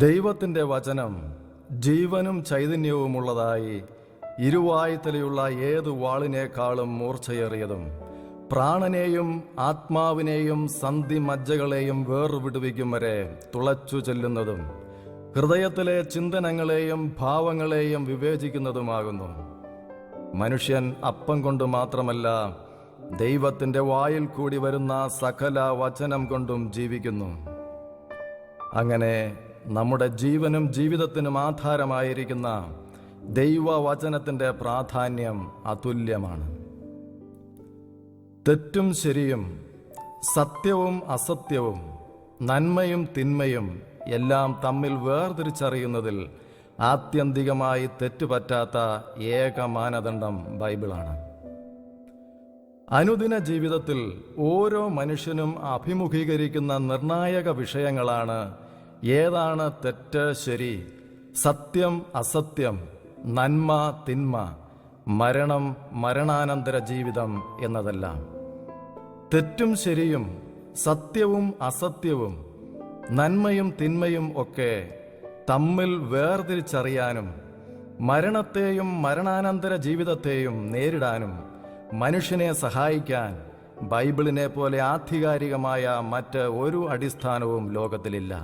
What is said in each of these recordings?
ദൈവത്തിൻ്റെ വചനം ജീവനും ചൈതന്യവുമുള്ളതായി ഇരുവായ്ത്തലയുള്ള ഏതു വാളിനേക്കാളും മൂർച്ചയേറിയതും പ്രാണനെയും ആത്മാവിനെയും സന്ധിമജ്ജകളെയും വേർവിടുവിക്കും വരെ തുളച്ചു ചെല്ലുന്നതും ഹൃദയത്തിലെ ചിന്തനങ്ങളെയും ഭാവങ്ങളെയും വിവേചിക്കുന്നതുമാകുന്നു. മനുഷ്യൻ അപ്പം കൊണ്ട് മാത്രമല്ല, ദൈവത്തിൻ്റെ വായിൽ കൂടി വരുന്ന സകല വചനം കൊണ്ടും ജീവിക്കുന്നു. അങ്ങനെ നമ്മുടെ ജീവനും ജീവിതത്തിനും ആധാരമായിരിക്കുന്ന ദൈവവചനത്തിൻ്റെ പ്രാധാന്യം അതുല്യമാണ്. തെറ്റും ശരിയും, സത്യവും അസത്യവും, നന്മയും തിന്മയും എല്ലാം തമ്മിൽ വേർതിരിച്ചറിയുന്നതിൽ ആത്യന്തികമായി തെറ്റുപറ്റാത്ത ഏക മാനദണ്ഡം ബൈബിളാണ്. അനുദിന ജീവിതത്തിൽ ഓരോ മനുഷ്യനും അഭിമുഖീകരിക്കുന്ന നിർണായക വിഷയങ്ങളാണ് ഏതാണ് തെറ്റ് ശരി, സത്യം അസത്യം, നന്മ തിന്മ, മരണം മരണാനന്തര ജീവിതം എന്നതെല്ലാം. തെറ്റും ശരിയും, സത്യവും അസത്യവും, നന്മയും തിന്മയും ഒക്കെ തമ്മിൽ വേർതിരിച്ചറിയാനും മരണത്തെയും മരണാനന്തര ജീവിതത്തെയും നേരിടാനും മനുഷ്യനെ സഹായിക്കാൻ ബൈബിളിനെ പോലെ ആധികാരികമായ മറ്റ് ഒരു അടിസ്ഥാനവും ലോകത്തിലില്ല.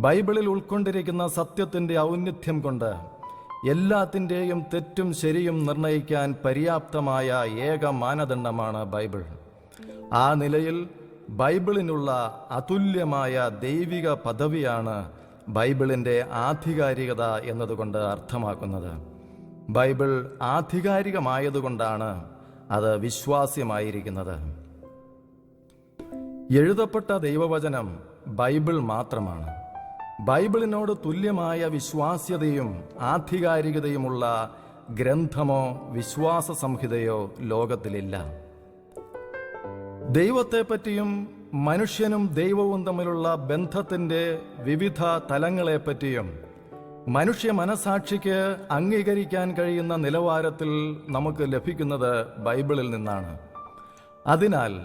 ബൈബിളിൽ ഉൾക്കൊണ്ടിരിക്കുന്ന സത്യത്തിൻ്റെ ഔന്നിധ്യം കൊണ്ട് എല്ലാത്തിൻ്റെയും തെറ്റും ശരിയും നിർണയിക്കാൻ പര്യാപ്തമായ ഏക മാനദണ്ഡമാണ് ബൈബിൾ. ആ നിലയിൽ ബൈബിളിനുള്ള അതുല്യമായ ദൈവിക പദവിയാണ് ബൈബിളിൻ്റെ ആധികാരികത എന്നതുകൊണ്ട് അർത്ഥമാക്കുന്നത്. ബൈബിൾ ആധികാരികമായതുകൊണ്ടാണ് അത് വിശ്വാസ്യമായിരിക്കുന്നത്. എഴുതപ്പെട്ട ദൈവവചനം ബൈബിൾ മാത്രമാണ്. ബൈബിളിനോട് തുല്യമായ വിശ്വാസ്യതയും ആധികാരികതയുമുള്ള ഗ്രന്ഥമോ വിശ്വാസ സംഹിതയോ ലോകത്തിലില്ല. ദൈവത്തെപ്പറ്റിയും മനുഷ്യനും ദൈവവും തമ്മിലുള്ള ബന്ധത്തിൻ്റെ വിവിധ തലങ്ങളെപ്പറ്റിയും മനുഷ്യ മനസാക്ഷിക്ക് അംഗീകരിക്കാൻ കഴിയുന്ന നിലവാരത്തിൽ നമുക്ക് ലഭിക്കുന്നത് ബൈബിളിൽ നിന്നാണ്. അതിനാൽ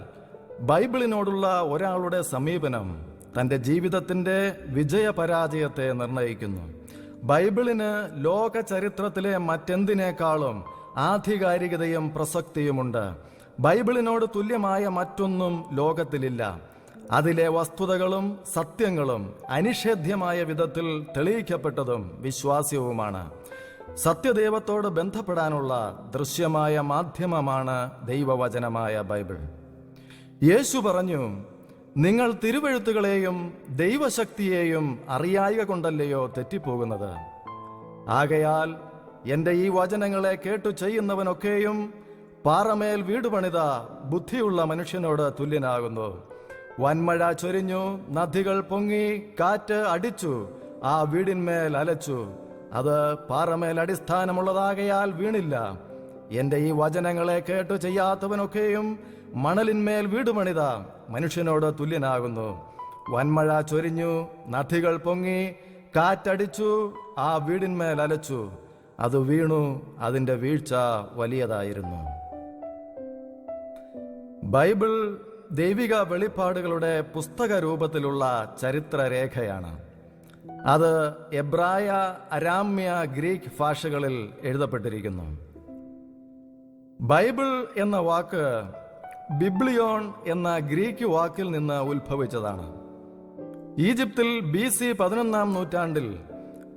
ബൈബിളിനോടുള്ള ഒരാളുടെ സമീപനം തൻ്റെ ജീവിതത്തിൻ്റെ വിജയപരാജയത്തെ നിർണയിക്കുന്നു. ബൈബിളിന് ലോക ചരിത്രത്തിലെ മറ്റെന്തിനേക്കാളും ആധികാരികതയും പ്രസക്തിയുമുണ്ട്. ബൈബിളിനോട് തുല്യമായ മറ്റൊന്നും ലോകത്തിലില്ല. അതിലെ വസ്തുതകളും സത്യങ്ങളും അനിഷേധ്യമായ വിധത്തിൽ തെളിയിക്കപ്പെട്ടതും വിശ്വാസ്യവുമാണ്. സത്യദൈവത്തോട് ബന്ധപ്പെടാനുള്ള ദൃശ്യമായ മാധ്യമമാണ് ദൈവവചനമായ ബൈബിൾ. യേശു പറഞ്ഞു, നിങ്ങൾ തിരുവെഴുത്തുകളെയും ദൈവശക്തിയെയും അറിയായ കൊണ്ടല്ലയോ തെറ്റിപ്പോകുന്നത്. ആകയാൽ എൻ്റെ ഈ വചനങ്ങളെ കേട്ടു ചെയ്യുന്നവനൊക്കെയും പാറമേൽ വീട് പണിത ബുദ്ധിയുള്ള മനുഷ്യനോട് തുല്യനാകുന്നു. വൻമഴ ചൊരിഞ്ഞു, നദികൾ പൊങ്ങി, കാറ്റ് അടിച്ചു, ആ വീടിന്മേൽ അലച്ചു. അത് പാറമേൽ അടിസ്ഥാനമുള്ളതാകയാൽ വീണില്ല. എൻ്റെ ഈ വചനങ്ങളെ കേട്ടു ചെയ്യാത്തവനൊക്കെയും മണലിന്മേൽ വീട് പണിത മനുഷ്യനോട് തുല്യനാകുന്നു. വൻമഴ ചൊരിഞ്ഞു, നദികൾ പൊങ്ങി, കാറ്റടിച്ചു, ആ വീടിന്മേൽ അലച്ചു. അത് വീണു, അതിൻ്റെ വീഴ്ച വലിയതായിരുന്നു. ബൈബിൾ ദൈവിക വെളിപ്പാടുകളുടെ പുസ്തക രൂപത്തിലുള്ള ചരിത്രരേഖയാണ്. അത് എബ്രായ, അരാമ്യ, ഗ്രീക്ക് ഭാഷകളിൽ എഴുതപ്പെട്ടിരിക്കുന്നു. ബൈബിൾ എന്ന വാക്ക് ബിബ്ലിയോൺ എന്ന ഗ്രീക്ക് വാക്കിൽ നിന്ന് ഉത്ഭവിച്ചതാണ്. ഈജിപ്തിൽ BC 11-ാം നൂറ്റാണ്ടിൽ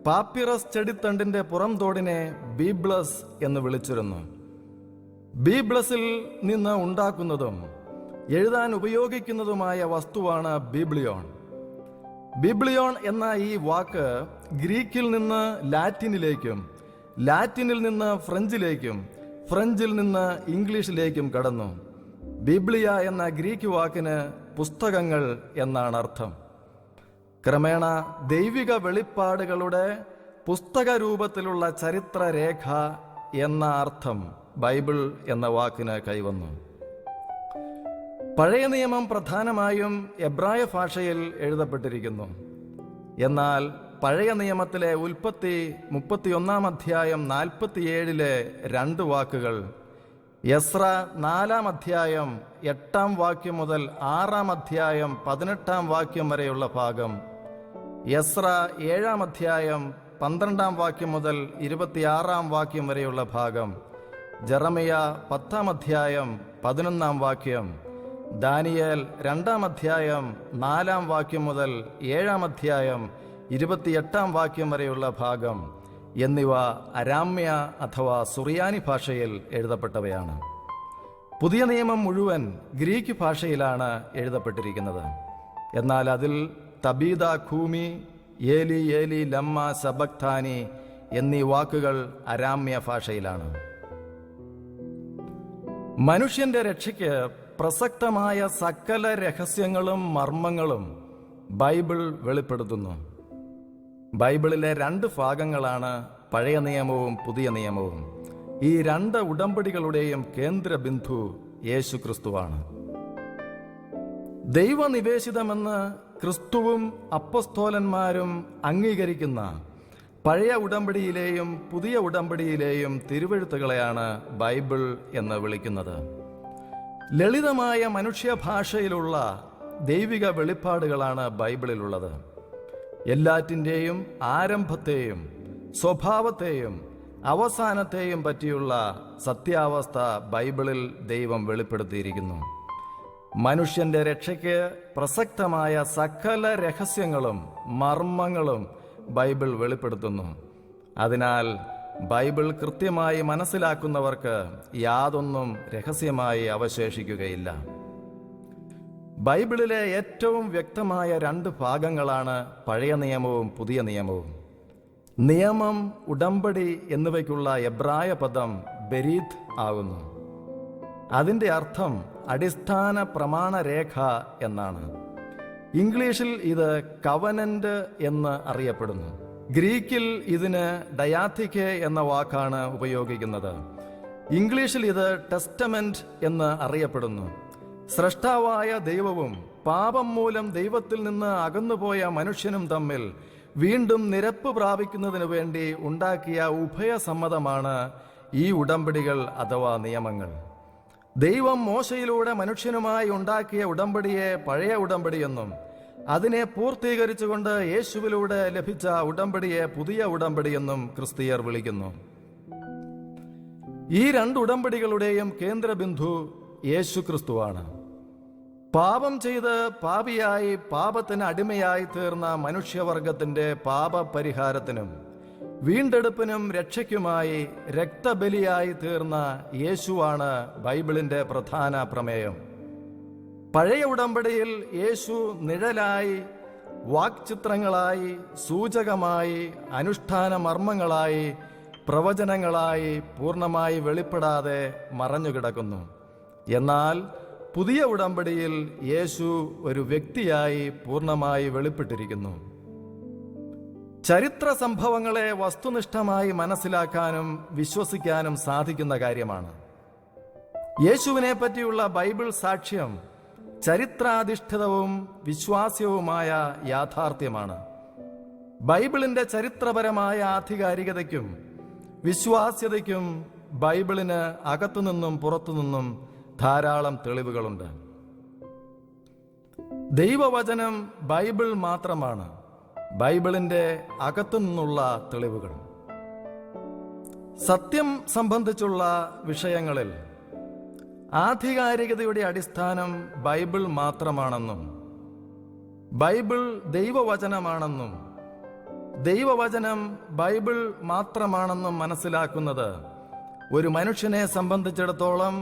പാപ്പിറസ് ചെടിത്തണ്ടിന്റെ പുറംതോടിനെ ബീബ്ലസ് എന്ന് വിളിച്ചിരുന്നു. ബീബ്ലസിൽ നിന്ന് ഉണ്ടാക്കുന്നതും എഴുതാൻ ഉപയോഗിക്കുന്നതുമായ വസ്തുവാണ് ബിബ്ലിയോൺ. ബിബ്ലിയോൺ എന്ന ഈ വാക്ക് ഗ്രീക്കിൽ നിന്ന് ലാറ്റിനിലേക്കും, ലാറ്റിനിൽ നിന്ന് ഫ്രഞ്ചിലേക്കും, ഫ്രഞ്ചിൽ നിന്ന് ഇംഗ്ലീഷിലേക്കും കടന്നു. ബിബ്ലിയ എന്ന ഗ്രീക്ക് വാക്കിന് പുസ്തകങ്ങൾ എന്നാണ് അർത്ഥം. ക്രമേണ ദൈവിക വെളിപ്പാടുകളുടെ പുസ്തക രൂപത്തിലുള്ള ചരിത്രരേഖ എന്ന അർത്ഥം ബൈബിൾ എന്ന വാക്കിന് കൈവന്നു. പഴയ നിയമം പ്രധാനമായും എബ്രായ ഭാഷയിൽ എഴുതപ്പെട്ടിരിക്കുന്നു. എന്നാൽ പഴയ നിയമത്തിലെ ഉൽപ്പത്തി 31-ാം അധ്യായം 47-ലെ 2 വാക്കുകൾ, എസ്ര 4-ാം അധ്യായം 8-ാം വാക്യം മുതൽ 6-ാം അധ്യായം 18-ാം വാക്യം വരെയുള്ള ഭാഗം, എസ്ര 7-ാം അധ്യായം 12-ാം വാക്യം മുതൽ 26-ാം വാക്യം വരെയുള്ള ഭാഗം, ജെറമിയ 10-ാം അധ്യായം 11-ാം വാക്യം, ദാനിയേൽ 2-ാം അധ്യായം 4-ാം വാക്യം മുതൽ 7-ാം അധ്യായം 28-ാം വാക്യം വരെയുള്ള ഭാഗം എന്നിവ അരാമ്യ അഥവാ സുറിയാനി ഭാഷയിൽ എഴുതപ്പെട്ടവയാണ്. പുതിയ നിയമം മുഴുവൻ ഗ്രീക്ക് ഭാഷയിലാണ് എഴുതപ്പെട്ടിരിക്കുന്നത്. എന്നാൽ അതിൽ തബീദ ഖൂമി, ഏലി ഏലി ലമ്മ സബക്താനി എന്നീ വാക്കുകൾ അരാമ്യ ഭാഷയിലാണ്. മനുഷ്യന്റെ രക്ഷയ്ക്ക് പ്രസക്തമായ സകല രഹസ്യങ്ങളും മർമ്മങ്ങളും ബൈബിൾ വെളിപ്പെടുത്തുന്നു. ബൈബിളിലെ 2 ഭാഗങ്ങളാണ് പഴയ നിയമവും പുതിയ നിയമവും. ഈ 2 ഉടമ്പടികളുടെയും കേന്ദ്ര ബിന്ദു യേശു ക്രിസ്തുവാണ്. ദൈവനിവേശിതമെന്ന് ക്രിസ്തുവും അപ്പസ്തോലന്മാരും അംഗീകരിക്കുന്ന പഴയ ഉടമ്പടിയിലെയും പുതിയ ഉടമ്പടിയിലെയും തിരുവെഴുത്തുകളെയാണ് ബൈബിൾ എന്ന് വിളിക്കുന്നത്. ലളിതമായ മനുഷ്യഭാഷയിലുള്ള ദൈവിക വെളിപ്പാടുകളാണ് ബൈബിളിലുള്ളത്. എല്ലാറ്റിൻ്റെയും ആരംഭത്തെയും സ്വഭാവത്തെയും അവസാനത്തെയും പറ്റിയുള്ള സത്യാവസ്ഥ ബൈബിളിൽ ദൈവം വെളിപ്പെടുത്തിയിരിക്കുന്നു. മനുഷ്യന്റെ രക്ഷയ്ക്ക് പ്രസക്തമായ സകല രഹസ്യങ്ങളും മർമ്മങ്ങളും ബൈബിൾ വെളിപ്പെടുത്തുന്നു. അതിനാൽ ബൈബിൾ കൃത്യമായി മനസ്സിലാക്കുന്നവർക്ക് യാതൊന്നും രഹസ്യമായി അവശേഷിക്കുകയില്ല. ബൈബിളിലെ ഏറ്റവും വ്യക്തമായ 2 ഭാഗങ്ങളാണ് പഴയ നിയമവും പുതിയ നിയമവും. നിയമം, ഉടമ്പടി എന്നിവയ്ക്കുള്ള എബ്രായ പദം ബെരീത്ത് ആകുന്നു. അതിൻ്റെ അർത്ഥം അടിസ്ഥാന പ്രമാണരേഖ എന്നാണ്. ഇംഗ്ലീഷിൽ ഇത് കവനന്റ് എന്ന് അറിയപ്പെടുന്നു. ഗ്രീക്കിൽ ഇതിന് ഡയാഥിക്കെ എന്ന വാക്കാണ് ഉപയോഗിക്കുന്നത്. ഇംഗ്ലീഷിൽ ഇത് ടെസ്റ്റമെന്റ് എന്ന് അറിയപ്പെടുന്നു. സ്രഷ്ടാവായ ദൈവവും പാപം മൂലം ദൈവത്തിൽ നിന്ന് അകന്നുപോയ മനുഷ്യനും തമ്മിൽ വീണ്ടും നിരപ്പ് പ്രാപിക്കുന്നതിനു വേണ്ടി ഉണ്ടാക്കിയ ഉഭയസമ്മതമാണ് ഈ ഉടമ്പടികൾ അഥവാ നിയമങ്ങൾ. ദൈവം മോശയിലൂടെ മനുഷ്യനുമായി ഉണ്ടാക്കിയ ഉടമ്പടിയെ പഴയ ഉടമ്പടിയെന്നും അതിനെ പൂർത്തീകരിച്ചുകൊണ്ട് യേശുവിലൂടെ ലഭിച്ച ഉടമ്പടിയെ പുതിയ ഉടമ്പടിയെന്നും ക്രിസ്തീയർ വിളിക്കുന്നു. ഈ 2 ഉടമ്പടികളുടെയും കേന്ദ്രബിന്ദു യേശു ക്രിസ്തുവാണ്. പാപം ചെയ്ത് പാപിയായി പാപത്തിന് അടിമയായി തീർന്ന മനുഷ്യവർഗത്തിന്റെ പാപപരിഹാരത്തിനും വീണ്ടെടുപ്പിനും രക്ഷയ്ക്കുമായി രക്തബലിയായി തീർന്ന യേശുവാണ് ബൈബിളിന്റെ പ്രധാന പ്രമേയം. പഴയ ഉടമ്പടിയിൽ യേശു നിഴലായി, വാക്ചിത്രങ്ങളായി, സൂചകമായി, അനുഷ്ഠാന മർമ്മങ്ങളായി, പ്രവചനങ്ങളായി പൂർണ്ണമായി വെളിപ്പെടാതെ മറഞ്ഞുകിടക്കുന്നു. എന്നാൽ പുതിയ ഉടമ്പടിയിൽ യേശു ഒരു വ്യക്തിയായി പൂർണ്ണമായി വെളിപ്പെട്ടിരിക്കുന്നു. ചരിത്ര സംഭവങ്ങളെ വസ്തുനിഷ്ഠമായി മനസ്സിലാക്കാനും വിശ്വസിക്കാനും സാധിക്കുന്ന കാര്യമാണ്. യേശുവിനെ പറ്റിയുള്ള ബൈബിൾ സാക്ഷ്യം ചരിത്രാധിഷ്ഠിതവും വിശ്വാസ്യവുമായ യാഥാർത്ഥ്യമാണ്. ബൈബിളിന്റെ ചരിത്രപരമായ ആധികാരികതയ്ക്കും വിശ്വാസ്യതയ്ക്കും ബൈബിളിന് അകത്തുനിന്നും പുറത്തുനിന്നും ധാരാളം തെളിവുകളുണ്ട്. ദൈവവചനം ബൈബിൾ മാത്രമാണ് ബൈബിളിന്റെ അകത്തുനിന്നുള്ള തെളിവുകൾ. സത്യം സംബന്ധിച്ചുള്ള വിഷയങ്ങളിൽ ആധികാരികതയുടെ അടിസ്ഥാനം ബൈബിൾ മാത്രമാണെന്നും ബൈബിൾ ദൈവവചനമാണെന്നും ദൈവവചനം ബൈബിൾ മാത്രമാണെന്നും മനസ്സിലാക്കുന്നത് ഒരു മനുഷ്യനെ സംബന്ധിച്ചിടത്തോളം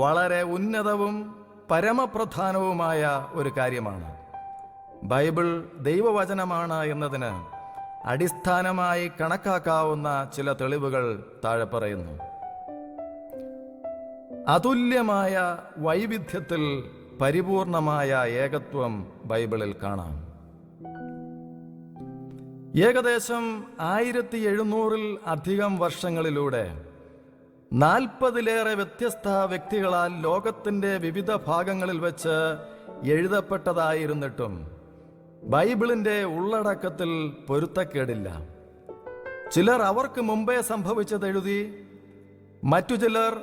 വളരെ ഉന്നതവും പരമപ്രധാനവുമായ ഒരു കാര്യമാണ്. ബൈബിൾ ദൈവവചനമാണ് എന്നതിന് അടിസ്ഥാനമായി കണക്കാക്കാവുന്ന ചില തെളിവുകൾ താഴെ പറയുന്നു. അതുല്യമായ വൈവിധ്യത്തിൽ പരിപൂർണമായ ഏകത്വം ബൈബിളിൽ കാണാം. ഏകദേശം 1700-ൽ അധികം വർഷങ്ങളിലൂടെ 40-ലേറെ വ്യത്യസ്ത വ്യക്തികളാൽ ലോകത്തിന്റെ വിവിധ ഭാഗങ്ങളിൽ വെച്ച് എഴുതപ്പെട്ടതായിരുന്നിട്ടും ബൈബിളിന്റെ ഉള്ളടക്കത്തിൽ പൊരുത്തക്കേടില്ല. ചിലർ അവർക്ക് മുമ്പേ സംഭവിച്ചത് എഴുതി, മറ്റു ചിലർ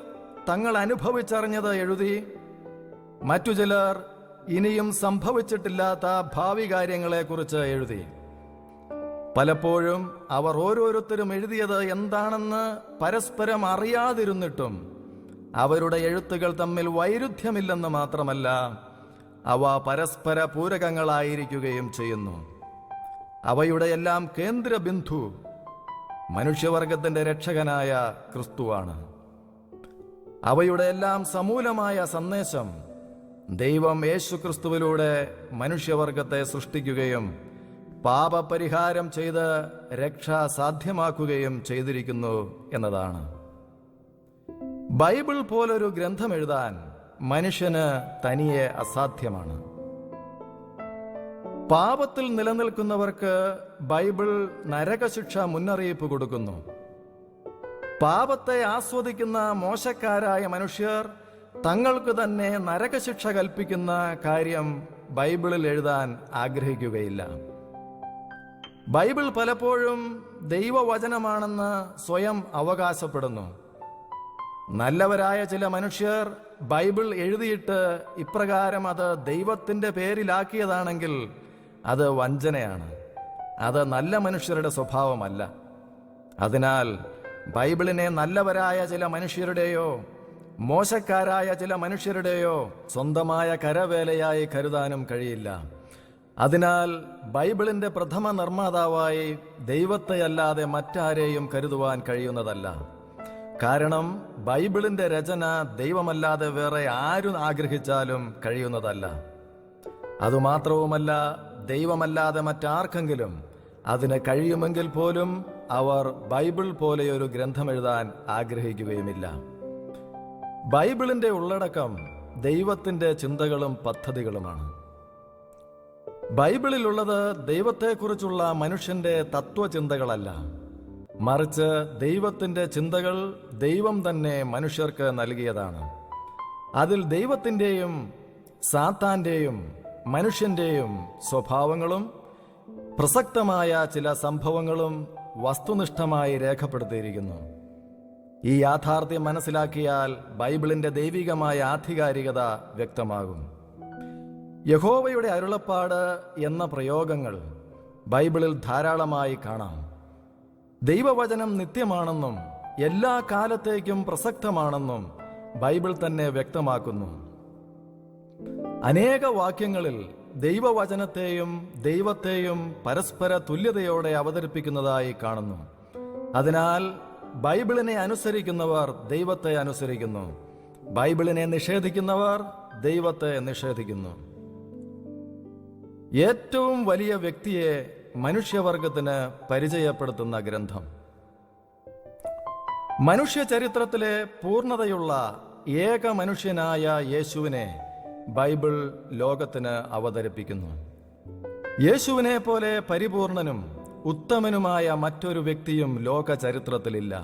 തങ്ങൾ അനുഭവിച്ചറിഞ്ഞത് എഴുതി, മറ്റു ചിലർ ഇനിയും സംഭവിച്ചിട്ടില്ലാത്ത ഭാവി കാര്യങ്ങളെക്കുറിച്ച് എഴുതി. പലപ്പോഴും അവർ ഓരോരുത്തരും എഴുതിയത് എന്താണെന്ന് പരസ്പരം അറിയാതിരുന്നിട്ടും അവരുടെ എഴുത്തുകൾ തമ്മിൽ വൈരുദ്ധ്യമില്ലെന്ന് മാത്രമല്ല, അവ പരസ്പര പൂരകങ്ങളായിരിക്കുകയും ചെയ്യുന്നു. അവയുടെ എല്ലാം കേന്ദ്രബിന്ദു മനുഷ്യവർഗത്തിന്റെ രക്ഷകനായ ക്രിസ്തുവാണ്. അവയുടെ എല്ലാം സമൂലമായ സന്ദേശം ദൈവം യേശുക്രിസ്തുവിലൂടെ മനുഷ്യവർഗത്തെ സൃഷ്ടിക്കുകയും പാപപരിഹാരം ചെയ്ത് രക്ഷ സാധ്യമാക്കുകയും ചെയ്തിരിക്കുന്നു എന്നതാണ്. ബൈബിൾ പോലൊരു ഗ്രന്ഥം എഴുതാൻ മനുഷ്യന് തനിയെ അസാധ്യമാണ്. പാപത്തിൽ നിലനിൽക്കുന്നവർക്ക് ബൈബിൾ നരകശിക്ഷ മുന്നറിയിപ്പ് കൊടുക്കുന്നു. പാപത്തെ ആസ്വദിക്കുന്ന മോശക്കാരായ മനുഷ്യർ തങ്ങൾക്ക് തന്നെ നരകശിക്ഷ കൽപ്പിക്കുന്ന കാര്യം ബൈബിളിൽ എഴുതാൻ ആഗ്രഹിക്കുകയില്ല. ബൈബിൾ പലപ്പോഴും ദൈവവചനമാണെന്ന് സ്വയം അവകാശപ്പെടുന്നു. നല്ലവരായ ചില മനുഷ്യർ ബൈബിൾ എഴുതിയിട്ട് ഇപ്രകാരം അത് ദൈവത്തിൻ്റെ പേരിലാക്കിയതാണെങ്കിൽ അത് വഞ്ചനയാണ്. അത് നല്ല മനുഷ്യരുടെ സ്വഭാവമല്ല. അതിനാൽ ബൈബിളിനെ നല്ലവരായ ചില മനുഷ്യരുടെയോ മോശക്കാരായ ചില മനുഷ്യരുടെയോ സ്വന്തമായ കരവേലയായി കരുതാനും കഴിയില്ല. അതിനാൽ ബൈബിളിന്റെ പ്രഥമ നിർമ്മാതാവായി ദൈവത്തെയല്ലാതെ മറ്റാരെയും കരുതുവാൻ കഴിയുന്നതല്ല. കാരണം ബൈബിളിന്റെ രചന ദൈവമല്ലാതെ വേറെ ആരും ആഗ്രഹിച്ചാലും കഴിയുന്നതല്ല. അതുമാത്രവുമല്ല, ദൈവമല്ലാതെ മറ്റാർക്കെങ്കിലും അതിന് കഴിയുമെങ്കിൽ പോലും അവർ ബൈബിൾ പോലെയൊരു ഗ്രന്ഥം എഴുതാൻ ആഗ്രഹിക്കുകയുമില്ല. ബൈബിളിന്റെ ഉള്ളടക്കം ദൈവത്തിന്റെ ചിന്തകളും പദ്ധതികളുമാണ്. ബൈബിളിലുള്ളത് ദൈവത്തെക്കുറിച്ചുള്ള മനുഷ്യന്റെ തത്വചിന്തകളല്ല, മറിച്ച് ദൈവത്തിന്റെ ചിന്തകൾ ദൈവം തന്നെ മനുഷ്യർക്ക് നൽകിയതാണ്. അതിൽ ദൈവത്തിൻ്റെയും സാത്താന്റെയും മനുഷ്യന്റെയും സ്വഭാവങ്ങളും പ്രസക്തമായ ചില സംഭവങ്ങളും വസ്തുനിഷ്ഠമായി രേഖപ്പെടുത്തിയിരിക്കുന്നു. ഈ യാഥാർത്ഥ്യം മനസ്സിലാക്കിയാൽ ബൈബിളിന്റെ ദൈവികമായ ആധികാരികത വ്യക്തമാകും. യഹോവയുടെ അരുളപ്പാട് എന്ന പ്രയോഗങ്ങൾ ബൈബിളിൽ ധാരാളമായി കാണാം. ദൈവവചനം നിത്യമാണെന്നും എല്ലാ കാലത്തേക്കും പ്രസക്തമാണെന്നും ബൈബിൾ തന്നെ വ്യക്തമാക്കുന്നു. അനേക വാക്യങ്ങളിൽ ദൈവവചനത്തെയും ദൈവത്തെയും പരസ്പര തുല്യതയോടെ അവതരിപ്പിക്കുന്നതായി കാണുന്നു. അതിനാൽ ബൈബിളിനെ അനുസരിക്കുന്നവർ ദൈവത്തെ അനുസരിക്കുന്നു, ബൈബിളിനെ നിഷേധിക്കുന്നവർ ദൈവത്തെ നിഷേധിക്കുന്നു. ഏറ്റവും വലിയ വ്യക്തിയെ മനുഷ്യവർഗത്തിന് പരിചയപ്പെടുത്തുന്ന ഗ്രന്ഥം. മനുഷ്യ ചരിത്രത്തിലെ പൂർണ്ണതയുള്ള ഏക മനുഷ്യനായ യേശുവിനെ ബൈബിൾ ലോകത്തിന് അവതരിപ്പിക്കുന്നു. യേശുവിനെ പോലെ പരിപൂർണനും ഉത്തമനുമായ മറ്റൊരു വ്യക്തിയും ലോക ചരിത്രത്തിലില്ല.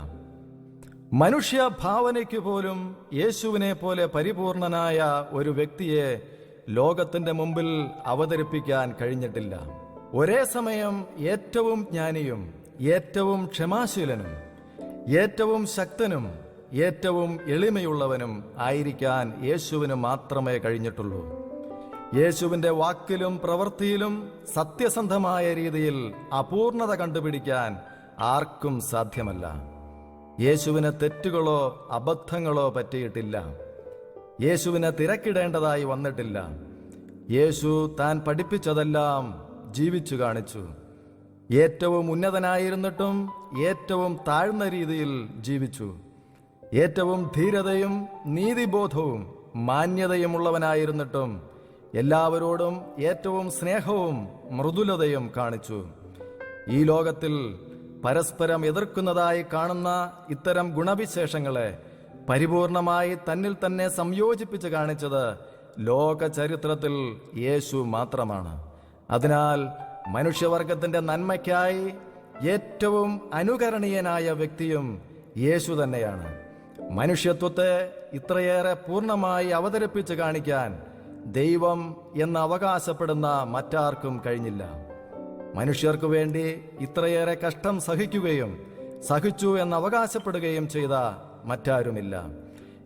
മനുഷ്യ ഭാവനയ്ക്കു പോലും യേശുവിനെ പോലെ പരിപൂർണനായ ഒരു വ്യക്തിയെ ലോകത്തിന്റെ മുമ്പിൽ അവതരിപ്പിക്കാൻ കഴിഞ്ഞിട്ടില്ല. ഒരേ സമയം ഏറ്റവും ജ്ഞാനിയും ഏറ്റവും ക്ഷമാശീലനും ഏറ്റവും ശക്തനും ഏറ്റവും എളിമയുള്ളവനും ആയിരിക്കാൻ യേശുവിന് മാത്രമേ കഴിഞ്ഞിട്ടുള്ളൂ. യേശുവിന്റെ വാക്കിലും പ്രവൃത്തിയിലും സത്യസന്ധമായ രീതിയിൽ അപൂർണത കണ്ടുപിടിക്കാൻ ആർക്കും സാധ്യമല്ല. യേശുവിന് തെറ്റുകളോ അബദ്ധങ്ങളോ പറ്റിയിട്ടില്ല. യേശുവിനെ തിരക്കിടേണ്ടതായി വന്നിട്ടില്ല. യേശു താൻ പഠിപ്പിച്ചതെല്ലാം ജീവിച്ചു കാണിച്ചു. ഏറ്റവും ഉന്നതനായിരുന്നിട്ടും ഏറ്റവും താഴ്ന്ന രീതിയിൽ ജീവിച്ചു. ഏറ്റവും ധീരതയും നീതിബോധവും മാന്യതയുമുള്ളവനായിരുന്നിട്ടും എല്ലാവരോടും ഏറ്റവും സ്നേഹവും മൃദുലതയും കാണിച്ചു. ഈ ലോകത്തിൽ പരസ്പരം എതിർക്കുന്നതായി കാണുന്ന ഇത്തരം ഗുണവിശേഷങ്ങളെ പരിപൂർണമായി തന്നിൽ തന്നെ സംയോജിപ്പിച്ച് കാണിച്ചത് ലോക ചരിത്രത്തിൽ യേശു മാത്രമാണ്. അതിനാൽ മനുഷ്യവർഗത്തിന്റെ നന്മയ്ക്കായി ഏറ്റവും അനുകരണീയനായ വ്യക്തിയും യേശു തന്നെയാണ്. മനുഷ്യത്വത്തെ ഇത്രയേറെ പൂർണ്ണമായി അവതരിപ്പിച്ച് കാണിക്കാൻ ദൈവം എന്ന് അവകാശപ്പെടുന്ന മറ്റാർക്കും കഴിഞ്ഞില്ല. മനുഷ്യർക്കു വേണ്ടി ഇത്രയേറെ കഷ്ടം സഹിക്കുകയും സഹിച്ചു എന്ന് അവകാശപ്പെടുകയും ചെയ്ത മറ്റാരുമില്ല.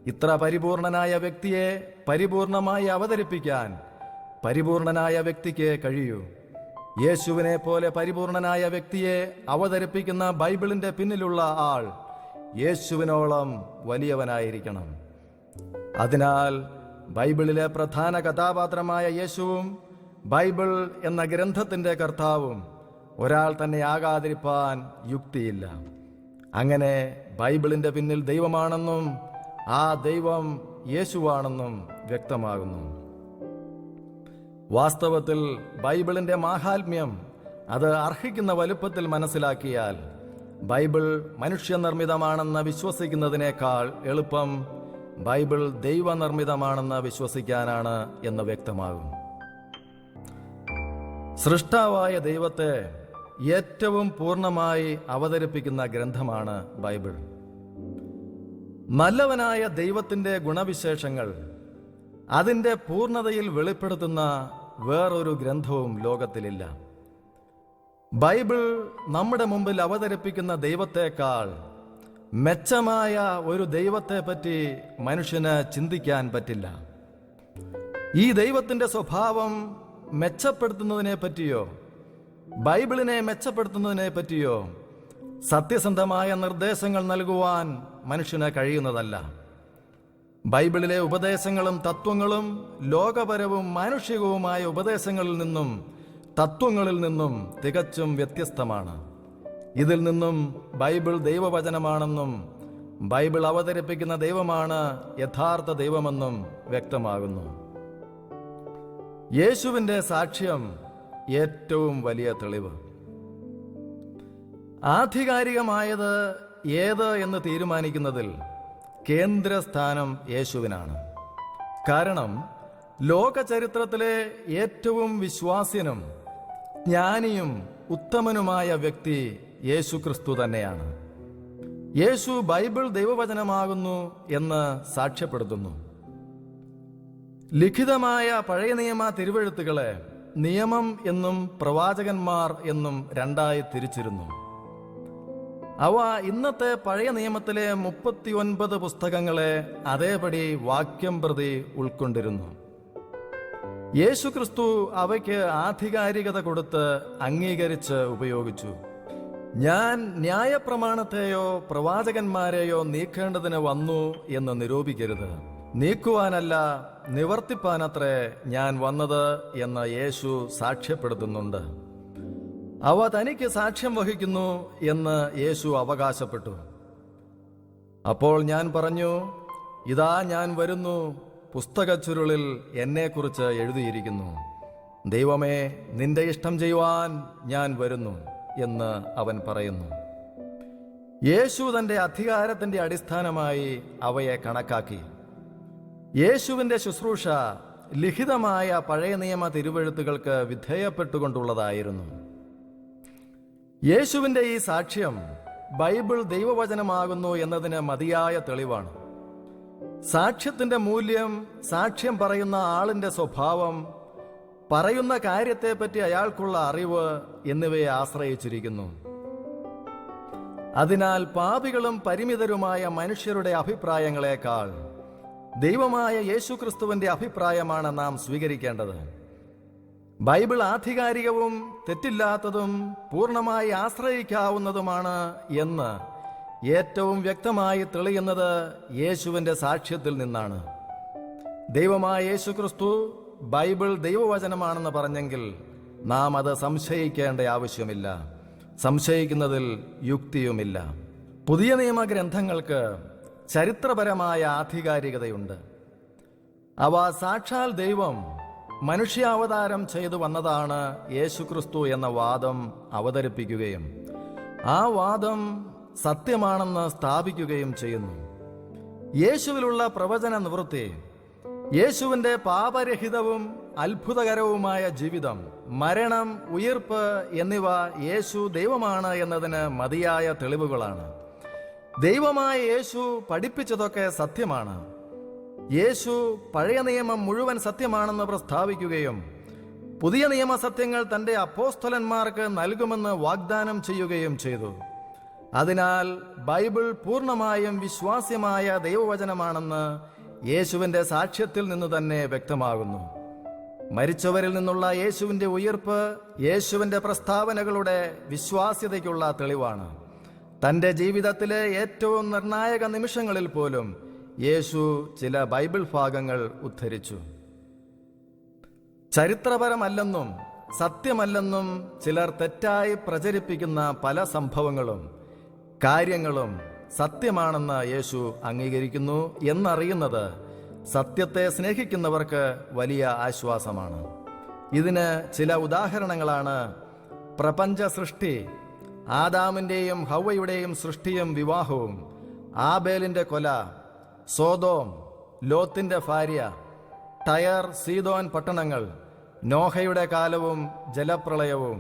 ഇത്ര പരിപൂർണനായ വ്യക്തിയെ പരിപൂർണമായി അവതരിപ്പിക്കാൻ പരിപൂർണനായ വ്യക്തിക്ക് കഴിയൂ. യേശുവിനെ പോലെ പരിപൂർണനായ വ്യക്തിയെ അവതരിപ്പിക്കുന്ന ബൈബിളിന്റെ പിന്നിലുള്ള ആൾ യേശുവിനോളം വലിയവനായിരിക്കണം. അതിനാൽ ബൈബിളിലെ പ്രധാന കഥാപാത്രമായ യേശുവും ബൈബിൾ എന്ന ഗ്രന്ഥത്തിന്റെ കർത്താവും ഒരാൾ തന്നെ ആകാതിരിപ്പാൻ യുക്തിയില്ല. അങ്ങനെ ബൈബിളിന്റെ പിന്നിൽ ദൈവമാണെന്നും ആ ദൈവം യേശുവാണെന്നും വ്യക്തമാകുന്നു. വാസ്തവത്തിൽ ബൈബിളിന്റെ മാഹാത്മ്യം അത് അർഹിക്കുന്ന വലുപ്പത്തിൽ മനസ്സിലാക്കിയാൽ ബൈബിൾ മനുഷ്യനിർമ്മിതമാണെന്ന് വിശ്വസിക്കുന്നതിനേക്കാൾ എളുപ്പം ബൈബിൾ ദൈവനിർമ്മിതമാണെന്ന് വിശ്വസിക്കാനാണ് എന്ന് വ്യക്തമാകും. സൃഷ്ടാവായ ദൈവത്തെ ഏറ്റവും പൂർണ്ണമായി അവതരിപ്പിക്കുന്ന ഗ്രന്ഥമാണ് ബൈബിൾ. നല്ലവനായ ദൈവത്തിന്റെ ഗുണവിശേഷങ്ങൾ അതിന്റെ പൂർണ്ണതയിൽ വെളിപ്പെടുത്തുന്ന വേറൊരു ഗ്രന്ഥവും ലോകത്തിലില്ല. ബൈബിൾ നമ്മുടെ മുമ്പിൽ അവതരിപ്പിക്കുന്ന ദൈവത്തെക്കാൾ മെച്ചമായ ഒരു ദൈവത്തെ പറ്റി മനുഷ്യന് ചിന്തിക്കാൻ പറ്റില്ല. ഈ ദൈവത്തിന്റെ സ്വഭാവം മെച്ചപ്പെടുത്തുന്നതിനെ പറ്റിയോ ബൈബിളിനെ മെച്ചപ്പെടുത്തുന്നതിനെ പറ്റിയോ സത്യസന്ധമായ നിർദ്ദേശങ്ങൾ നൽകുവാൻ മനുഷ്യന് കഴിയുന്നതല്ല. ബൈബിളിലെ ഉപദേശങ്ങളും തത്വങ്ങളും ലോകപരവും മാനുഷികവുമായ ഉപദേശങ്ങളിൽ നിന്നും തത്വങ്ങളിൽ നിന്നും തികച്ചും വ്യത്യസ്തമാണ്. ഇതിൽ നിന്നും ബൈബിൾ ദൈവവചനമാണെന്നും ബൈബിൾ അവതരിപ്പിക്കുന്ന ദൈവമാണ് യഥാർത്ഥ ദൈവമെന്നും വ്യക്തമാകുന്നു. യേശുവിന്റെ സാക്ഷ്യം ഏറ്റവും വലിയ തെളിവ്. ആധികാരികമായത് ഏത് എന്ന് തീരുമാനിക്കുന്നതിൽ കേന്ദ്രസ്ഥാനം യേശുവിനാണ്. കാരണം ലോക ചരിത്രത്തിലെ ഏറ്റവും വിശ്വാസ്യനും ജ്ഞാനിയും ഉത്തമനുമായ വ്യക്തി യേശു ക്രിസ്തു തന്നെയാണ്. യേശു ബൈബിൾ ദൈവവചനമാകുന്നു എന്ന് സാക്ഷ്യപ്പെടുത്തുന്നു. ലിഖിതമായ പഴയ നിയമ തിരുവെഴുത്തുകളെ നിയമം എന്നും പ്രവാചകന്മാർ എന്നും രണ്ടായി തിരിച്ചിരുന്നു. അവ ഇന്നത്തെ പഴയ നിയമത്തിലെ 39 പുസ്തകങ്ങളെ അതേപടി വാക്യം പ്രതി ഉൾക്കൊണ്ടിരുന്നു. യേശുക്രിസ്തു അവയ്ക്ക് ആധികാരികത കൊടുത്ത് അംഗീകരിച്ച് ഉപയോഗിച്ചു. ഞാൻ ന്യായപ്രമാണത്തെയോ പ്രവാചകന്മാരെയോ നീക്കേണ്ടതിന് വന്നു എന്ന് നിരൂപിക്കരുത്, നീക്കുവാനല്ല നിവർത്തിപ്പാനത്രേ ഞാൻ വന്നത് എന്ന് യേശു സാക്ഷ്യപ്പെടുത്തുന്നുണ്ട്. അവ തനിക്ക് സാക്ഷ്യം വഹിക്കുന്നു എന്ന് യേശു അവകാശപ്പെട്ടു. അപ്പോൾ ഞാൻ പറഞ്ഞു, ഇതാ ഞാൻ വരുന്നു, പുസ്തകച്ചുരുളിൽ എന്നെക്കുറിച്ച് എഴുതിയിരിക്കുന്നു. ദൈവമേ, നിന്റെ ഇഷ്ടം ചെയ്യുവാൻ ഞാൻ വരുന്നു എന്ന് അവൻ പറയുന്നു. യേശു തന്റെ അധികാരത്തിന്റെ അടിസ്ഥാനമായി അവയെ കണക്കാക്കി. യേശുവിന്റെ ശുശ്രൂഷ ലിഖിതമായ പഴയ നിയമ തിരുവെഴുത്തുകൾക്ക് വിധേയപ്പെട്ടുകൊണ്ടുള്ളതായിരുന്നു. യേശുവിന്റെ ഈ സാക്ഷ്യം ബൈബിൾ ദൈവവചനമാകുന്നു എന്നതിന് മതിയായ തെളിവാണ്. സാക്ഷ്യത്തിന്റെ മൂല്യം സാക്ഷ്യം പറയുന്ന ആളിന്റെ സ്വഭാവം, പറയുന്ന കാര്യത്തെപ്പറ്റി അയാൾക്കുള്ള അറിവ് എന്നിവയെ ആശ്രയിച്ചിരിക്കുന്നു. അതിനാൽ പാപികളും പരിമിതരുമായ മനുഷ്യരുടെ അഭിപ്രായങ്ങളെക്കാൾ ദൈവമായ യേശുക്രിസ്തുവിന്റെ അഭിപ്രായമാണ് നാം സ്വീകരിക്കേണ്ടത്. ബൈബിൾ ആധികാരികവും തെറ്റില്ലാത്തതും പൂർണ്ണമായി ആശ്രയിക്കാവുന്നതുമാണ് എന്ന് ഏറ്റവും വ്യക്തമായി തെളിയുന്നത് യേശുവിന്റെ സാക്ഷ്യത്തിൽ നിന്നാണ്. ദൈവമായ യേശുക്രിസ്തു ബൈബിൾ ദൈവവചനമാണെന്ന് പറഞ്ഞെങ്കിൽ നാം അത് സംശയിക്കേണ്ട ആവശ്യമില്ല. സംശയിക്കുന്നതിൽ യുക്തിയുമില്ല. പുതിയ നിയമഗ്രന്ഥങ്ങൾക്ക് ചരിത്രപരമായ ആധികാരികതയുണ്ട്. അവ സാക്ഷാൽ ദൈവം മനുഷ്യാവതാരം ചെയ്തു വന്നതാണ് യേശുക്രിസ്തു എന്ന വാദം അവതരിപ്പിക്കുകയും ആ വാദം സത്യമാണെന്ന് സ്ഥാപിക്കുകയും ചെയ്യുന്നു. യേശുവിലുള്ള പ്രവചന നിവൃത്തി, യേശുവിന്റെ പാപരഹിതവും അത്ഭുതകരവുമായ ജീവിതം, മരണം, ഉയിർപ്പ് എന്നിവ യേശു ദൈവമാണ് എന്നതിന് മതിയായ തെളിവുകളാണ്. ദൈവമായ യേശു പഠിപ്പിച്ചതൊക്കെ സത്യമാണ്. യേശു പഴയ നിയമം മുഴുവൻ സത്യമാണെന്ന് പ്രസ്താവിക്കുകയും പുതിയ നിയമ സത്യങ്ങൾ തന്റെ അപ്പോസ്തലന്മാർക്ക് നൽകുമെന്ന് വാഗ്ദാനം ചെയ്യുകയും ചെയ്തു. അതിനാൽ ബൈബിൾ പൂർണ്ണമായും വിശ്വാസ്യമായ ദൈവവചനമാണെന്ന് യേശുവിന്റെ സാക്ഷ്യത്തിൽ നിന്ന് തന്നെ വ്യക്തമാകുന്നു. മരിച്ചവരിൽ നിന്നുള്ള യേശുവിൻ്റെ ഉയിർപ്പ് യേശുവിൻ്റെ പ്രസ്താവനകളുടെ വിശ്വാസ്യതയ്ക്കുള്ള തെളിവാണ്. തൻ്റെ ജീവിതത്തിലെ ഏറ്റവും നിർണായക നിമിഷങ്ങളിൽ പോലും യേശു ചില ബൈബിൾ ഭാഗങ്ങൾ ഉദ്ധരിച്ചു. ചരിത്രപരമല്ലെന്നും സത്യമല്ലെന്നും ചിലർ തെറ്റായി പ്രചരിപ്പിക്കുന്ന പല സംഭവങ്ങളും കാര്യങ്ങളും സത്യമാണെന്ന് യേശു അംഗീകരിക്കുന്നു എന്നറിയുന്നത് സത്യത്തെ സ്നേഹിക്കുന്നവർക്ക് വലിയ ആശ്വാസമാണ്. ഇതിന് ചില ഉദാഹരണങ്ങളാണ് പ്രപഞ്ച സൃഷ്ടി, ആദാമിൻ്റെയും ഹവ്വയുടെയും സൃഷ്ടിയും വിവാഹവും, ആബേലിൻ്റെ കൊല, സോദോം, ലോത്തിൻ്റെ ഭാര്യ, ടയർ, സീദോൻ പട്ടണങ്ങൾ, നോഹയുടെ കാലവും ജലപ്രളയവും,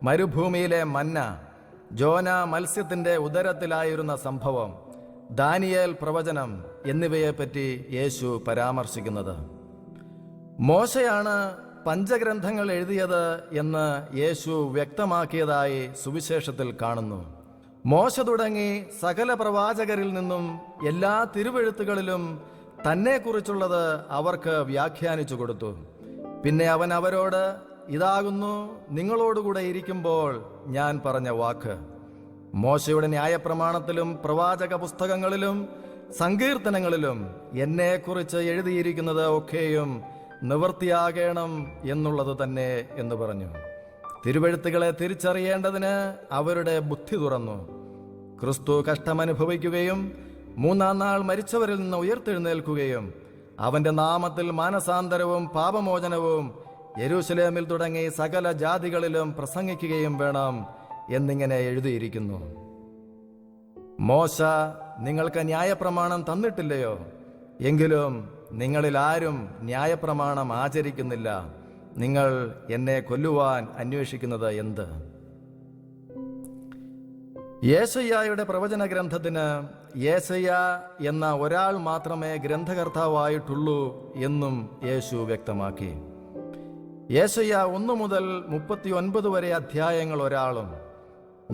മരുഭൂമിയിലെ മന്ന, ജോന മത്സ്യത്തിൻ്റെ ഉദരത്തിലായിരുന്ന സംഭവം, ദാനിയേൽ പ്രവചനം എന്നിവയെപ്പറ്റി യേശു പരാമർശിക്കുന്നത്. മോശയാണ് പഞ്ചഗ്രന്ഥങ്ങൾ എഴുതിയത് എന്ന് യേശു വ്യക്തമാക്കിയതായി സുവിശേഷത്തിൽ കാണുന്നു. മോശ തുടങ്ങി സകല പ്രവാചകരിൽ നിന്നും എല്ലാ തിരുവെഴുത്തുകളിലും തന്നെക്കുറിച്ചുള്ളത് അവർക്ക് വ്യാഖ്യാനിച്ചു കൊടുത്തു. പിന്നെ അവൻ അവരോട്, ഇതാകുന്നു നിങ്ങളോടുകൂടെ ഇരിക്കുമ്പോൾ ഞാൻ പറഞ്ഞ വാക്ക്. മോശയുടെ ന്യായപ്രമാണത്തിലും പ്രവാചക പുസ്തകങ്ങളിലും സങ്കീർത്തനങ്ങളിലും എന്നെക്കുറിച്ച് എഴുതിയിരിക്കുന്നത് ഒക്കെയും നിവൃത്തിയാകണം എന്നുള്ളത് തന്നെ എന്ന് പറഞ്ഞു. തിരുവെഴുത്തുകളെ തിരിച്ചറിയേണ്ടതിന് അവരുടെ ബുദ്ധി തുറന്നു. ക്രിസ്തു കഷ്ടമനുഭവിക്കുകയും 3-ാം നാൾ മരിച്ചവരിൽ നിന്ന് ഉയർത്തെഴുന്നേൽക്കുകയും അവന്റെ നാമത്തിൽ മാനസാന്തരവും പാപമോചനവും യെരൂശലേമിൽ തുടങ്ങി സകല ജാതികളിലും പ്രസംഗിക്കുകയും വേണം എന്നിങ്ങനെ എഴുതിയിരിക്കുന്നു. മോശ നിങ്ങൾക്ക് ന്യായപ്രമാണം തന്നിട്ടില്ലയോ? എങ്കിലും നിങ്ങളിൽ ആരും ന്യായപ്രമാണം ആചരിക്കുന്നില്ല. നിങ്ങൾ എന്നെ കൊല്ലുവാൻ അന്വേഷിക്കുന്നത് എന്ത്? യേശയ്യായുടെ പ്രവചന ഗ്രന്ഥത്തിന് യേശയ്യ എന്ന ഒരാൾ മാത്രമേ ഗ്രന്ഥകർത്താവായിട്ടുള്ളൂ എന്നും യേശു വ്യക്തമാക്കി. യേശയ്യ 1 മുതൽ 39 വരെ അധ്യായങ്ങൾ ഒരാളും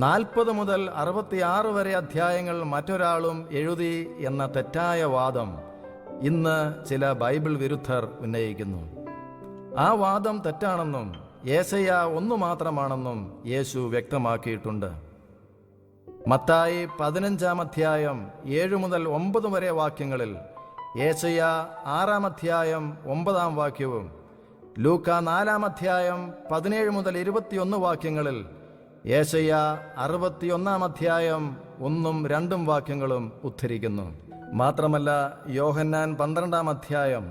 40 മുതൽ 66 വരെ അധ്യായങ്ങൾ മറ്റൊരാളും എഴുതി എന്ന തെറ്റായ വാദം ഇന്ന് ചില ബൈബിൾ വിരുദ്ധർ ഉന്നയിക്കുന്നു. ആ വാദം തെറ്റാണെന്നും യേശയ്യ 1 മാത്രമാണെന്നും യേശു വ്യക്തമാക്കിയിട്ടുണ്ട്. മത്തായി 15-ാം അധ്യായം 7 മുതൽ 9 വരെ വാക്യങ്ങളിൽ യേശയ്യ 6-ാം അധ്യായം 9-ാം വാക്യവും ലൂക്ക 4-ാം അധ്യായം 17 മുതൽ 21 വാക്യങ്ങളിൽ യേശയ്യ 61-ാം അധ്യായം 1ഉം 2ഉം വാക്യങ്ങളും ഉദ്ധരിക്കുന്നു. മാത്രമല്ല യോഹന്നാൻ 12-ാം അധ്യായം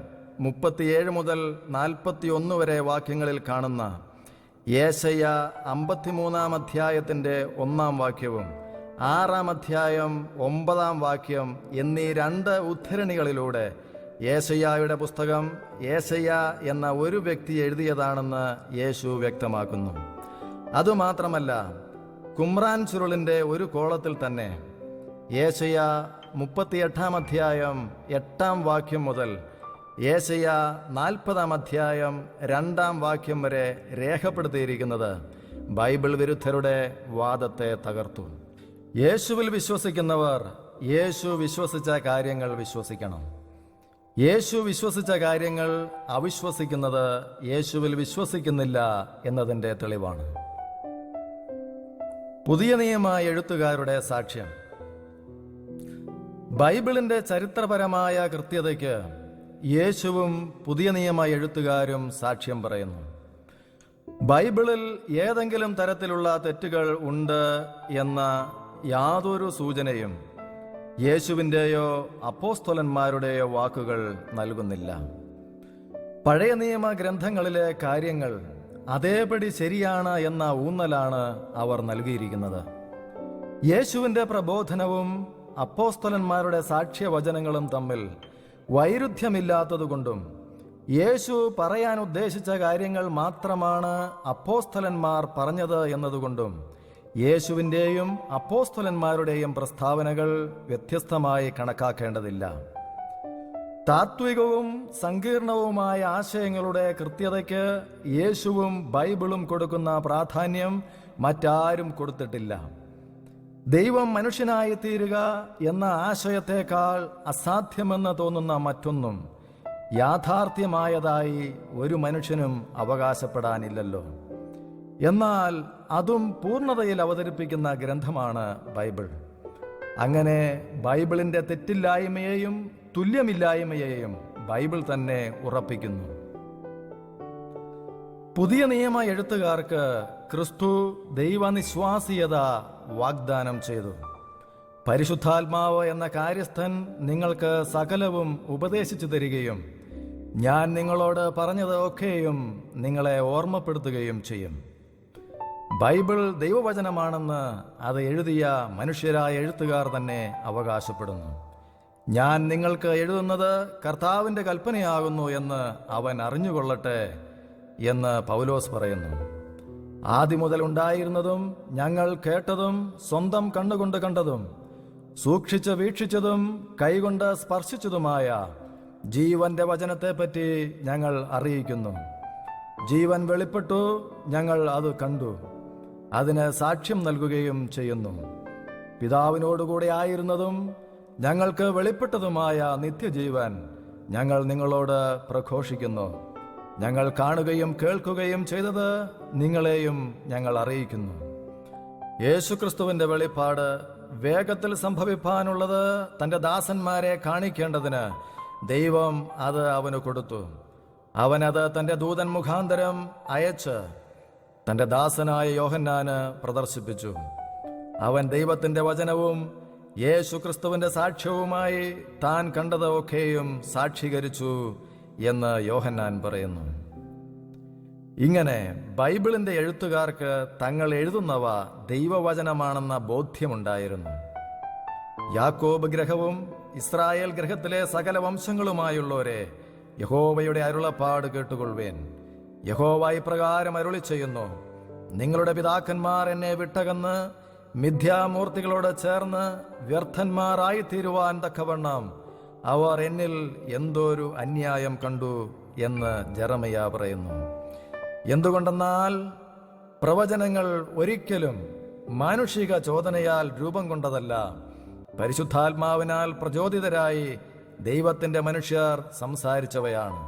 37 മുതൽ 41 വരെ വാക്യങ്ങളിൽ കാണുന്ന യേശയ്യ 53-ാം അധ്യായത്തിൻ്റെ 1-ാം വാക്യവും 6-ാം അധ്യായം 9-ാം വാക്യം എന്നീ 2 ഉദ്ധരണികളിലൂടെ യേശയ്യായുടെ പുസ്തകം യേശയ്യ എന്ന ഒരു വ്യക്തി എഴുതിയതാണെന്ന് യേശു വ്യക്തമാക്കുന്നു. അതുമാത്രമല്ല, കുമ്രാൻ ചുരുളിൻ്റെ ഒരു കോളത്തിൽ തന്നെ യേശയ്യ 38-ാം അധ്യായം 8-ാം വാക്യം മുതൽ യേശയ്യ 40-ാം അധ്യായം 2-ാം വാക്യം വരെ രേഖപ്പെടുത്തിയിരിക്കുന്നത് ബൈബിൾ വിരുദ്ധരുടെ വാദത്തെ തകർത്തു. യേശുവിൽ വിശ്വസിക്കുന്നവർ യേശു വിശ്വസിച്ച കാര്യങ്ങൾ വിശ്വസിക്കണം. യേശു വിശ്വസിച്ച കാര്യങ്ങൾ അവിശ്വസിക്കുന്നത് യേശുവിൽ വിശ്വസിക്കുന്നില്ല എന്നതിൻ്റെ തെളിവാണ്. പുതിയ നിയമ എഴുത്തുകാരുടെ സാക്ഷ്യം. ബൈബിളിന്റെ ചരിത്രപരമായ കൃത്യതയ്ക്ക് യേശുവും പുതിയ നിയമ എഴുത്തുകാരും സാക്ഷ്യം പറയുന്നു. ബൈബിളിൽ ഏതെങ്കിലും തരത്തിലുള്ള തെറ്റുകൾ ഉണ്ട് എന്ന യാതൊരു സൂചനയും യേശുവിൻ്റെയോ അപ്പോസ്തലന്മാരുടെയോ വാക്കുകൾ നൽകുന്നില്ല. പഴയ നിയമ ഗ്രന്ഥങ്ങളിലെ കാര്യങ്ങൾ അതേപടി ശരിയാണ് എന്ന ഊന്നലാണ് അവർ നൽകിയിരിക്കുന്നത്. യേശുവിൻ്റെ പ്രബോധനവും അപ്പോസ്തലന്മാരുടെ സാക്ഷ്യവചനങ്ങളും തമ്മിൽ വൈരുദ്ധ്യമില്ലാത്തതുകൊണ്ടും യേശു പറയാൻ ഉദ്ദേശിച്ച കാര്യങ്ങൾ മാത്രമാണ് അപ്പോസ്തലന്മാർ പറഞ്ഞത് എന്നതുകൊണ്ടും യേശുവിൻ്റെയും അപ്പോസ്തലന്മാരുടെയും പ്രസ്താവനകൾ വ്യത്യസ്തമായി കണക്കാക്കേണ്ടതില്ല. താത്വികവും സങ്കീർണവുമായ ആശയങ്ങളുടെ കൃത്യതയ്ക്ക് യേശുവും ബൈബിളും കൊടുക്കുന്ന പ്രാധാന്യം മറ്റാരും കൊടുത്തിട്ടില്ല. ദൈവം മനുഷ്യനായി തീരുക എന്ന ആശയത്തേക്കാൾ അസാധ്യമെന്ന് തോന്നുന്ന മറ്റൊന്നും യാഥാർത്ഥ്യമായതായി ഒരു മനുഷ്യനും അവകാശപ്പെടാനില്ലല്ലോ. എന്നാൽ അതും പൂർണ്ണതയിൽ അവതരിപ്പിക്കുന്ന ഗ്രന്ഥമാണ് ബൈബിൾ. അങ്ങനെ ബൈബിളിൻ്റെ തെറ്റില്ലായ്മയെയും തുല്യമില്ലായ്മയെയും ബൈബിൾ തന്നെ ഉറപ്പിക്കുന്നു. പുതിയ നിയമ എഴുത്തുകാർക്ക് ക്രിസ്തു ദൈവനിശ്വാസീയത വാഗ്ദാനം ചെയ്തു. പരിശുദ്ധാത്മാവ് എന്ന കാര്യസ്ഥൻ നിങ്ങൾക്ക് സകലവും ഉപദേശിച്ചു തരികയും ഞാൻ നിങ്ങളോട് പറഞ്ഞത് ഒക്കെയും നിങ്ങളെ ഓർമ്മപ്പെടുത്തുകയും ചെയ്യും. ബൈബിൾ ദൈവവചനമാണെന്ന് അത് എഴുതിയ മനുഷ്യരായ എഴുത്തുകാർ തന്നെ അവകാശപ്പെടുന്നു. ഞാൻ നിങ്ങൾക്ക് എഴുതുന്നത് കർത്താവിൻ്റെ കൽപ്പനയാകുന്നു എന്ന് അവൻ അറിഞ്ഞുകൊള്ളട്ടെ എന്ന് പൗലോസ് പറയുന്നു. ആദ്യം മുതൽ ഉണ്ടായിരുന്നതും ഞങ്ങൾ കേട്ടതും സ്വന്തം കണ്ണുകൊണ്ട് കണ്ടതും സൂക്ഷിച്ച് വീക്ഷിച്ചതും കൈകൊണ്ട് സ്പർശിച്ചതുമായ ജീവന്റെ വചനത്തെപ്പറ്റി ഞങ്ങൾ അറിയിക്കുന്നു. ജീവൻ വെളിപ്പെട്ടു, ഞങ്ങൾ അത് കണ്ടു, അതിന് സാക്ഷ്യം നൽകുകയും ചെയ്യുന്നു. പിതാവിനോടുകൂടെ ആയിരുന്നതും ഞങ്ങൾക്ക് വെളിപ്പെട്ടതുമായ നിത്യജീവൻ ഞങ്ങൾ നിങ്ങളോട് പ്രഘോഷിക്കുന്നു. ഞങ്ങൾ കാണുകയും കേൾക്കുകയും ചെയ്തത് നിങ്ങളെയും ഞങ്ങൾ അറിയിക്കുന്നു. യേശുക്രിസ്തുവിന്റെ വെളിപ്പാട് വേഗത്തിൽ സംഭവിപ്പാനുള്ളത് തന്റെ ദാസന്മാരെ കാണിക്കേണ്ടതിന് ദൈവം അത് അവന് കൊടുത്തു. അവനത് തന്റെ ദൂതൻ മുഖാന്തരം അയച്ച് തന്റെ ദാസനായ യോഹന്നാന് പ്രദർശിപ്പിച്ചു. അവൻ ദൈവത്തിന്റെ വചനവും യേശുക്രിസ്തുവിന്റെ സാക്ഷ്യവുമായി താൻ കണ്ടത് ഒക്കെയും സാക്ഷീകരിച്ചു എന്ന് യോഹന്നാൻ പറയുന്നു. ഇങ്ങനെ ബൈബിളിന്റെ എഴുത്തുകാർക്ക് തങ്ങൾ എഴുതുന്നവ ദൈവവചനമാണെന്ന ബോധ്യമുണ്ടായിരുന്നു. യാക്കോബ് ഗ്രഹവും ഇസ്രായേൽ ഗ്രഹത്തിലെ സകല വംശങ്ങളുമായുള്ളവരെ, യഹോവയുടെ അരുളപ്പാട് കേട്ടുകൊള്ളുവേൻ. യഹോവ ഇപ്രകാരം അരുളി ചെയ്യുന്നു: നിങ്ങളുടെ പിതാക്കന്മാർ എന്നെ വിട്ടകന്ന് മിഥ്യാമൂർത്തികളോട് ചേർന്ന് വ്യർത്ഥന്മാരായിത്തീരുവാൻ തക്കവണ്ണം അവർ എന്നിൽ എന്തോരു അന്യായം കണ്ടു എന്ന് ജെറമിയ പറയുന്നു. എന്തുകൊണ്ടെന്നാൽ പ്രവചനങ്ങൾ ഒരിക്കലും മാനുഷിക ചോദനയാൽ രൂപം കൊണ്ടതല്ല, പരിശുദ്ധാത്മാവിനാൽ പ്രചോദിതരായി ദൈവത്തിന്റെ മനുഷ്യർ സംസാരിച്ചവയാണ്.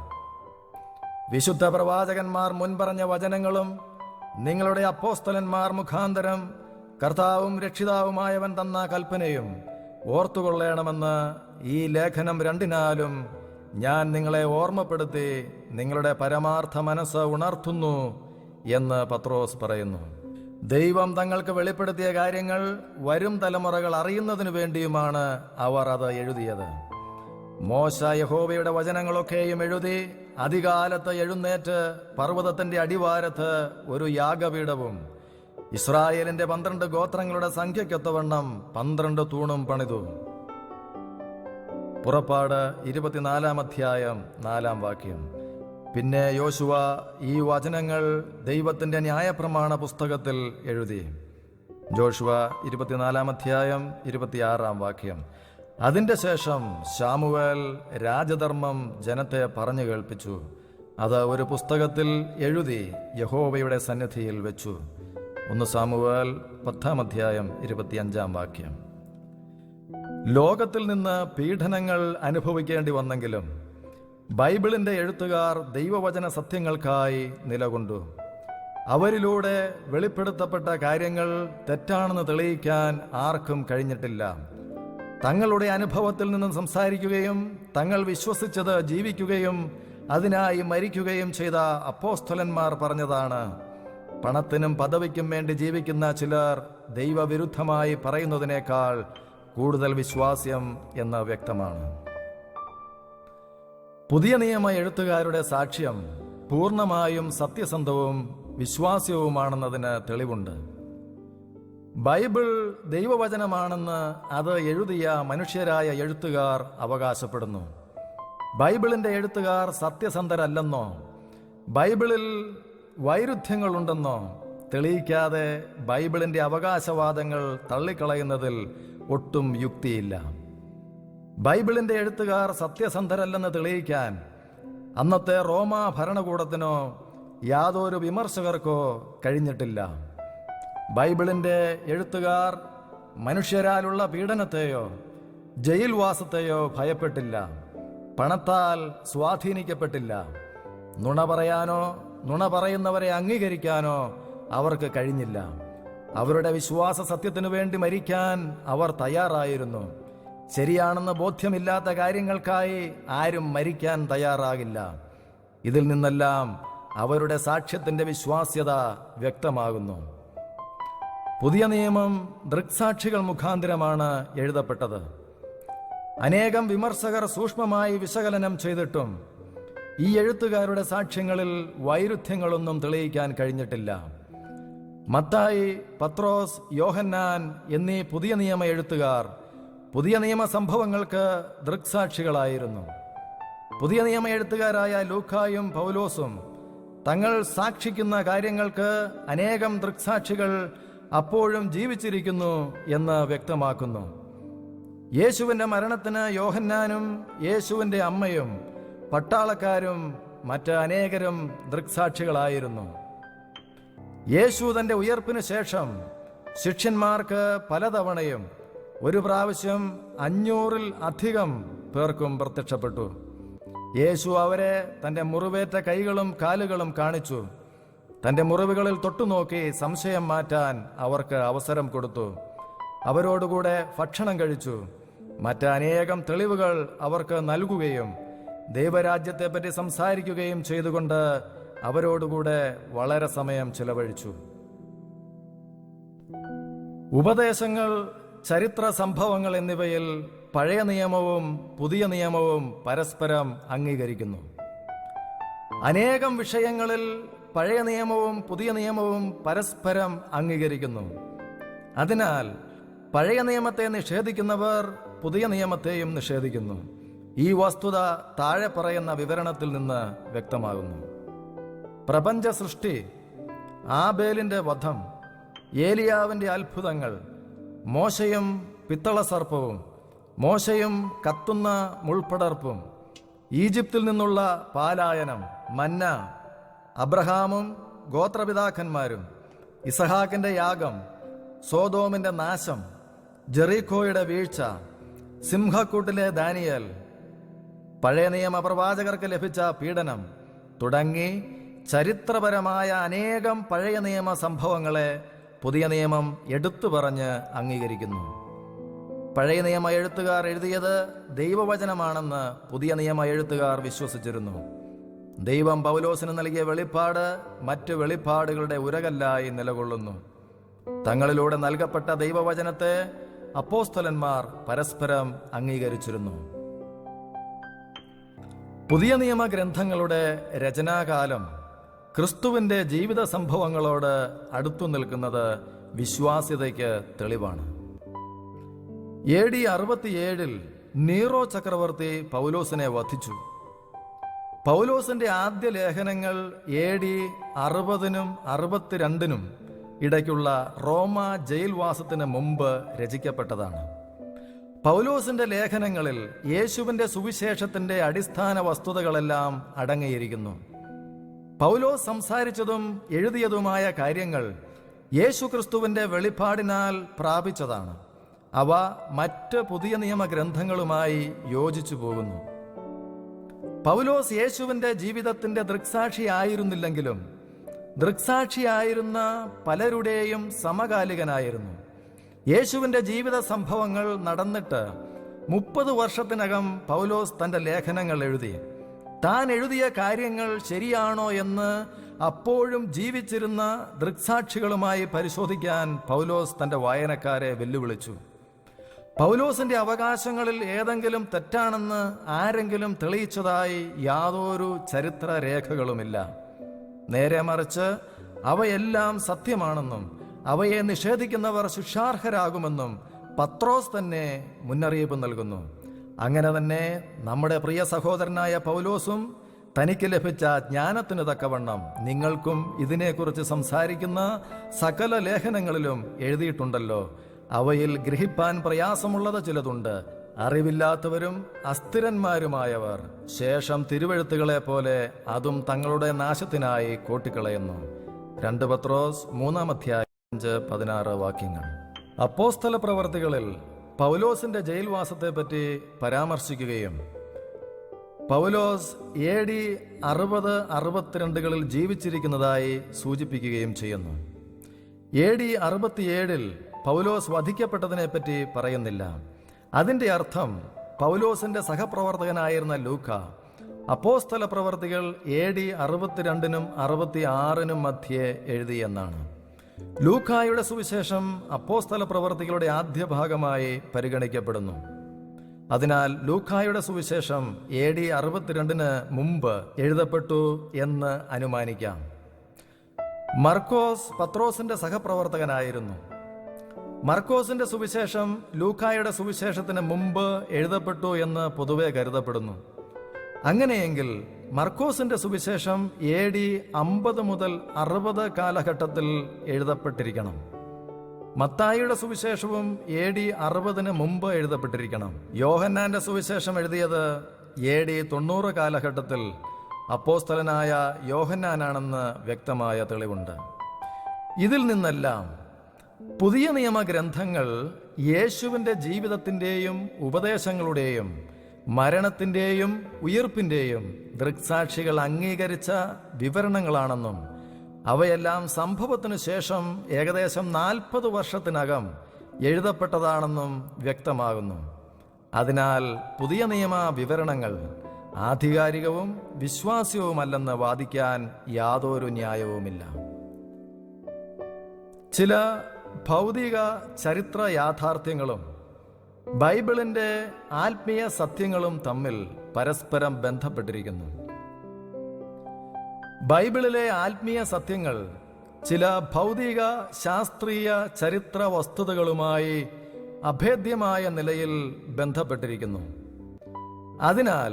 വിശുദ്ധ പ്രവാചകന്മാർ മുൻപറഞ്ഞ വചനങ്ങളും നിങ്ങളുടെ അപ്പോസ്തലന്മാർ മുഖാന്തരം കർത്താവും രക്ഷിതാവുമായവൻ തന്ന കൽപ്പനയും ഓർത്തുകൊള്ളണമെന്ന് ഈ ലേഖനം രണ്ടിനാലും ഞാൻ നിങ്ങളെ ഓർമ്മപ്പെടുത്തി നിങ്ങളുടെ പരമാർത്ഥ മനസ്സ് ഉണർത്തുന്നു എന്ന് പത്രോസ് പറയുന്നു. ദൈവം തങ്ങൾക്ക് വെളിപ്പെടുത്തിയ കാര്യങ്ങൾ വരും തലമുറകൾ അറിയുന്നതിനു വേണ്ടിയുമാണ് അവർ അത് എഴുതിയത്. മോശ യഹോവയുടെ വചനങ്ങളൊക്കെയും എഴുതി അധികാലത്ത് എഴുന്നേറ്റ് പർവ്വതത്തിന്റെ അടിവാരത്ത് ഒരു യാഗപീഠവും ഇസ്രായേലിന്റെ 12 ഗോത്രങ്ങളുടെ സംഖ്യയ്ക്കൊത്തവണ്ണം 12 തൂണും പണിതു. പുറപ്പാട് 24 അധ്യായം 4 വാക്യം. പിന്നെ യോശുവ ഈ വചനങ്ങൾ ദൈവത്തിന്റെ ന്യായപ്രമാണ പുസ്തകത്തിൽ എഴുതി. ജോഷുവ 24 അധ്യായം 26 വാക്യം. അതിന്റെ ശേഷം ശാമുവേൽ രാജധർമ്മം ജനത്തെ പറഞ്ഞു കേൾപ്പിച്ചു. അത് ഒരു പുസ്തകത്തിൽ എഴുതി യഹോവയുടെ സന്നിധിയിൽ വെച്ചു. 1 സാമുവേൽ 10 അധ്യായം 25 വാക്യം. ലോകത്തിൽ നിന്ന് പീഡനങ്ങൾ അനുഭവിക്കേണ്ടി വന്നെങ്കിലും ബൈബിളിന്റെ എഴുത്തുകാർ ദൈവവചന സത്യങ്ങൾക്കായി നിലകൊണ്ടു. അവരിലൂടെ വെളിപ്പെടുത്തപ്പെട്ട കാര്യങ്ങൾ തെറ്റാണെന്ന് തെളിയിക്കാൻ ആർക്കും കഴിഞ്ഞിട്ടില്ല. തങ്ങളുടെ അനുഭവത്തിൽ നിന്നും സംസാരിക്കുകയും തങ്ങൾ വിശ്വസിച്ചത് ജീവിക്കുകയും അതിനായി മരിക്കുകയും ചെയ്ത അപ്പോസ്തലന്മാർ പറഞ്ഞതാണ്. പണത്തിനും പദവിക്കും വേണ്ടി ജീവിക്കുന്ന ചിലർ ദൈവവിരുദ്ധമായി പറയുന്നതിനേക്കാൾ കൂടുതൽ വിശ്വാസ്യം എന്ന് വ്യക്തമാണ്. പുതിയ നിയമ എഴുത്തുകാരുടെ സാക്ഷ്യം പൂർണ്ണമായും സത്യസന്ധവും വിശ്വാസ്യവുമാണെന്നതിന് തെളിവുണ്ട്. ബൈബിൾ ദൈവവചനമാണെന്ന് അത് എഴുതിയ മനുഷ്യരായ എഴുത്തുകാർ അവകാശപ്പെടുന്നു. ബൈബിളിന്റെ എഴുത്തുകാർ സത്യസന്ധരല്ലെന്നോ ബൈബിളിൽ വൈരുദ്ധ്യങ്ങളുണ്ടെന്നോ തെളിയിക്കാതെ ബൈബിളിന്റെ അവകാശവാദങ്ങൾ തള്ളിക്കളയുന്നതിൽ ഒട്ടും യുക്തിയില്ല. ബൈബിളിന്റെ എഴുത്തുകാർ സത്യസന്ധരല്ലെന്ന് തെളിയിക്കാൻ അന്നത്തെ റോമാ ഭരണകൂടത്തിനോ യാതൊരു വിമർശകർക്കോ കഴിഞ്ഞിട്ടില്ല. ബൈബിളിന്റെ എഴുത്തുകാർ മനുഷ്യരാലുള്ള പീഡനത്തെയോ ജയിൽവാസത്തെയോ ഭയപ്പെട്ടില്ല. പണത്താൽ സ്വാധീനിക്കപ്പെട്ടില്ല. നുണ പറയാനോ നുണ പറയുന്നവരെ അംഗീകരിക്കാനോ അവർക്ക് കഴിഞ്ഞില്ല. അവരുടെ വിശ്വാസ സത്യത്തിനു വേണ്ടി മരിക്കാൻ അവർ തയ്യാറായിരുന്നു. ശരിയാണെന്ന് ബോധ്യമില്ലാത്ത കാര്യങ്ങൾക്കായി ആരും മരിക്കാൻ തയ്യാറാകില്ല. ഇതിൽ നിന്നെല്ലാം അവരുടെ സാക്ഷ്യത്തിന്റെ വിശ്വാസ്യത വ്യക്തമാകുന്നു. പുതിയ നിയമം ദൃക്സാക്ഷികൾ മുഖാന്തരമാണ് എഴുതപ്പെട്ടത്. അനേകം വിമർശകർ സൂക്ഷ്മമായി വിശകലനം ചെയ്തിട്ടും ഈ എഴുത്തുകാരുടെ സാക്ഷ്യങ്ങളിൽ വൈരുദ്ധ്യങ്ങളൊന്നും തെളിയിക്കാൻ കഴിഞ്ഞിട്ടില്ല. മത്തായി, പത്രോസ്, യോഹന്നാൻ എന്നീ പുതിയ നിയമ എഴുത്തുകാർ പുതിയ നിയമ സംഭവങ്ങൾക്ക് ദൃക്സാക്ഷികളായിരുന്നു. പുതിയ നിയമ എഴുത്തുകാരായ ലൂക്കായും പൗലോസും തങ്ങൾ സാക്ഷിക്കുന്ന കാര്യങ്ങൾക്ക് അനേകം ദൃക്സാക്ഷികൾ അപ്പോഴും ജീവിച്ചിരിക്കുന്നു എന്ന് വ്യക്തമാക്കുന്നു. യേശുവിൻ്റെ മരണത്തിന് യോഹന്നാനും യേശുവിൻ്റെ അമ്മയും പട്ടാളക്കാരും മറ്റ് അനേകരും ദൃക്സാക്ഷികളായിരുന്നു. യേശു തൻ്റെ ഉയർപ്പിന് ശേഷം ശിഷ്യന്മാർക്ക് പലതവണയും ഒരു പ്രാവശ്യം 500-ൽ അധികം പേർക്കും പ്രത്യക്ഷപ്പെട്ടു. യേശു അവരെ തൻ്റെ മുറിവേറ്റ കൈകളും കാലുകളും കാണിച്ചു. തൻ്റെ മുറിവുകളിൽ തൊട്ടുനോക്കി സംശയം മാറ്റാൻ അവർക്ക് അവസരം കൊടുത്തു. അവരോടുകൂടെ ഭക്ഷണം കഴിച്ചു. മറ്റനേകം തെളിവുകൾ അവർക്ക് നൽകുകയും ദൈവരാജ്യത്തെപ്പറ്റി സംസാരിക്കുകയും ചെയ്തുകൊണ്ട് അവരോടുകൂടെ വളരെ സമയം ചിലവഴിച്ചു. ഉപദേശങ്ങൾ, ചരിത്ര സംഭവങ്ങൾ എന്നിവയിൽ പഴയ നിയമവും പുതിയ നിയമവും പരസ്പരം അംഗീകരിക്കുന്നു. അനേകം വിഷയങ്ങളിൽ പഴയ നിയമവും പുതിയ നിയമവും പരസ്പരം അംഗീകരിക്കുന്നു. അതിനാൽ പഴയ നിയമത്തെ നിഷേധിക്കുന്നവർ പുതിയ നിയമത്തെയും നിഷേധിക്കുന്നു. ഈ വസ്തുത താഴെ പറയുന്ന വിവരണത്തിൽ നിന്ന് വ്യക്തമാകുന്നു. പ്രപഞ്ച സൃഷ്ടി, ആബേലിന്റെ വധം, ഏലിയാവിന്റെ അത്ഭുതങ്ങൾ, മോശയും പിത്തള സർപ്പവും, മോശയും കത്തുന്ന മുൾപ്പടർപ്പും, ഈജിപ്തിൽ നിന്നുള്ള പാലായനം, മന്ന, അബ്രഹാമും ഗോത്രപിതാക്കന്മാരും, ഇസഹാക്കിന്റെ യാഗം, സോദോമിന്റെ നാശം, ജെറീക്കോയുടെ വീഴ്ച, സിംഹക്കൂട്ടിലെ ദാനിയേൽ, പഴയ നിയമ പ്രവാചകർക്ക് ലഭിച്ച പീഡനം തുടങ്ങി ചരിത്രപരമായ അനേകം പഴയ നിയമ സംഭവങ്ങളെ പുതിയ നിയമം എടുത്തു പറഞ്ഞ് അംഗീകരിക്കുന്നു. പഴയ നിയമ എഴുത്തുകാർ എഴുതിയത് ദൈവവചനമാണെന്ന് പുതിയ നിയമ എഴുത്തുകാർ വിശ്വസിച്ചിരുന്നു. ദൈവം പൗലോസിന് നൽകിയ വെളിപ്പാട് മറ്റ് വെളിപ്പാടുകളുടെ ഉരകല്ലായി നിലകൊള്ളുന്നു. തങ്ങളിലൂടെ നൽകപ്പെട്ട ദൈവവചനത്തെ അപ്പോസ്തലന്മാർ പരസ്പരം അംഗീകരിച്ചിരുന്നു. പുതിയ നിയമ ഗ്രന്ഥങ്ങളുടെ രചനാകാലം ക്രിസ്തുവിന്റെ ജീവിത സംഭവങ്ങളോട് അടുത്തു നിൽക്കുന്നത് വിശ്വാസ്യതയ്ക്ക് തെളിവാണ്. AD 67 നീറോ ചക്രവർത്തി പൗലോസിനെ വധിച്ചു. പൗലോസിന്റെ ആദ്യ ലേഖനങ്ങൾ AD 60-നും 62-നും ഇടയ്ക്കുള്ള റോമ ജയിൽവാസത്തിന് മുമ്പ് രചിക്കപ്പെട്ടതാണ്. പൗലോസിന്റെ ലേഖനങ്ങളിൽ യേശുവിന്റെ സുവിശേഷത്തിന്റെ അടിസ്ഥാന വസ്തുതകളെല്ലാം അടങ്ങിയിരിക്കുന്നു. പൗലോസ് സംസാരിച്ചതും എഴുതിയതുമായ കാര്യങ്ങൾ യേശുക്രിസ്തുവിന്റെ വെളിപ്പാടിനാൽ പ്രാപിച്ചതാണ്. അവ മറ്റ് പുതിയ നിയമ ഗ്രന്ഥങ്ങളുമായി യോജിച്ചു പോകുന്നു. പൗലോസ് യേശുവിന്റെ ജീവിതത്തിന്റെ ദൃക്സാക്ഷിയായിരുന്നില്ലെങ്കിലും ദൃക്സാക്ഷിയായിരുന്ന പലരുടെയും സമകാലികനായിരുന്നു. യേശുവിന്റെ ജീവിത സംഭവങ്ങൾ നടന്നിട്ട് 30 വർഷത്തിനകം പൗലോസ് തന്റെ ലേഖനങ്ങൾ എഴുതി. താൻ എഴുതിയ കാര്യങ്ങൾ ശരിയാണോ എന്ന് അപ്പോഴും ജീവിച്ചിരുന്ന ദൃക്സാക്ഷികളുമായി പരിശോധിക്കാൻ പൗലോസ് തന്റെ വായനക്കാരെ വെല്ലുവിളിച്ചു. പൗലോസിന്റെ അവകാശങ്ങളിൽ ഏതെങ്കിലും തെറ്റാണെന്ന് ആരെങ്കിലും തെളിയിച്ചതായി യാതൊരു ചരിത്ര രേഖകളുമില്ല. നേരെ മറിച്ച് അവയെല്ലാം സത്യമാണെന്നും അവയെ നിഷേധിക്കുന്നവർ ശിക്ഷാർഹരാകുമെന്നും പത്രോസ് തന്നെ മുന്നറിയിപ്പ് നൽകുന്നു. അങ്ങനെ തന്നെ നമ്മുടെ പ്രിയ സഹോദരനായ പൗലോസും തനിക്ക് ലഭിച്ച ജ്ഞാനത്തിന് തക്കവണ്ണം നിങ്ങൾക്കും ഇതിനെക്കുറിച്ച് സംസാരിക്കുന്ന സകല ലേഖനങ്ങളിലും എഴുതിയിട്ടുണ്ടല്ലോ. അവയിൽ ഗ്രഹിപ്പാൻ പ്രയാസമുള്ളത് ചിലതുണ്ട്. അറിവില്ലാത്തവരും അസ്ഥിരന്മാരുമായവർ ശേഷം തിരുവെഴുത്തുകളെ പോലെ അതും തങ്ങളുടെ നാശത്തിനായി കൂട്ടിക്കളയുന്നു. 2 പത്രോസ് 3-5-16 വാക്യങ്ങൾ. അപ്പോസ്തല പ്രവർത്തികളിൽ പൗലോസിന്റെ ജയിൽവാസത്തെപ്പറ്റി പരാമർശിക്കുകയും പൗലോസ് AD 60-62 ജീവിച്ചിരിക്കുന്നതായി സൂചിപ്പിക്കുകയും ചെയ്യുന്നു. AD 67 പൗലോസ് വധിക്കപ്പെട്ടതിനെപ്പറ്റി പറയുന്നില്ല. അതിൻ്റെ അർത്ഥം പൗലോസിന്റെ സഹപ്രവർത്തകനായിരുന്ന ലൂക്ക അപ്പോസ്തല പ്രവർത്തികൾ AD 62 66 മധ്യേ എഴുതിയെന്നാണ്. ലൂക്കായുടെ സുവിശേഷം അപ്പോസ്തല പ്രവർത്തികളുടെ ആദ്യ ഭാഗമായി പരിഗണിക്കപ്പെടുന്നു. അതിനാൽ ലൂക്കായുടെ സുവിശേഷം AD 62 മുമ്പ് എഴുതപ്പെട്ടു എന്ന് അനുമാനിക്കാം. മർക്കോസ് പത്രോസിന്റെ സഹപ്രവർത്തകനായിരുന്നു. മർക്കോസിന്റെ സുവിശേഷം ലൂക്കായുടെ സുവിശേഷത്തിന് മുമ്പ് എഴുതപ്പെട്ടു എന്ന് പൊതുവെ കരുതപ്പെടുന്നു. അങ്ങനെയെങ്കിൽ മർക്കോസിന്റെ സുവിശേഷം AD 50 മുതൽ 60 കാലഘട്ടത്തിൽ എഴുതപ്പെട്ടിരിക്കണം. മത്തായിയുടെ സുവിശേഷവും AD 60 മുമ്പ് എഴുതപ്പെട്ടിരിക്കണം. യോഹന്നാന്റെ സുവിശേഷം എഴുതിയത് AD 90 കാലഘട്ടത്തിൽ അപ്പോസ്തലനായ യോഹന്നാനാണെന്ന് വ്യക്തമായ തെളിവുണ്ട്. ഇതിൽ നിന്നെല്ലാം പുതിയ നിയമ ഗ്രന്ഥങ്ങൾ യേശുവിൻ്റെ ജീവിതത്തിൻ്റെയും ഉപദേശങ്ങളുടെയും മരണത്തിൻ്റെയും ഉയിർപ്പിൻ്റെയും ദൃക്സാക്ഷികൾ അംഗീകരിച്ച വിവരണങ്ങളാണെന്നും അവയെല്ലാം സംഭവത്തിനു ശേഷം ഏകദേശം 40 വർഷത്തിനകം എഴുതപ്പെട്ടതാണെന്നും വ്യക്തമാകുന്നു. അതിനാൽ പുതിയ നിയമ വിവരണങ്ങൾ ആധികാരികവും വിശ്വാസ്യവുമല്ലെന്ന് വാദിക്കാൻ യാതൊരു ന്യായവുമില്ല. ചില ഭൗതിക ചരിത്ര യാഥാർത്ഥ്യങ്ങളും ബൈബിളിന്റെ ആത്മീയ സത്യങ്ങളും തമ്മിൽ പരസ്പരം ബന്ധപ്പെട്ടിരിക്കുന്നു. ബൈബിളിലെ ആത്മീയ സത്യങ്ങൾ ചില ഭൗതിക ശാസ്ത്രീയ ചരിത്ര വസ്തുതകളുമായി അഭേദ്യമായ നിലയിൽ ബന്ധപ്പെട്ടിരിക്കുന്നു. അതിനാൽ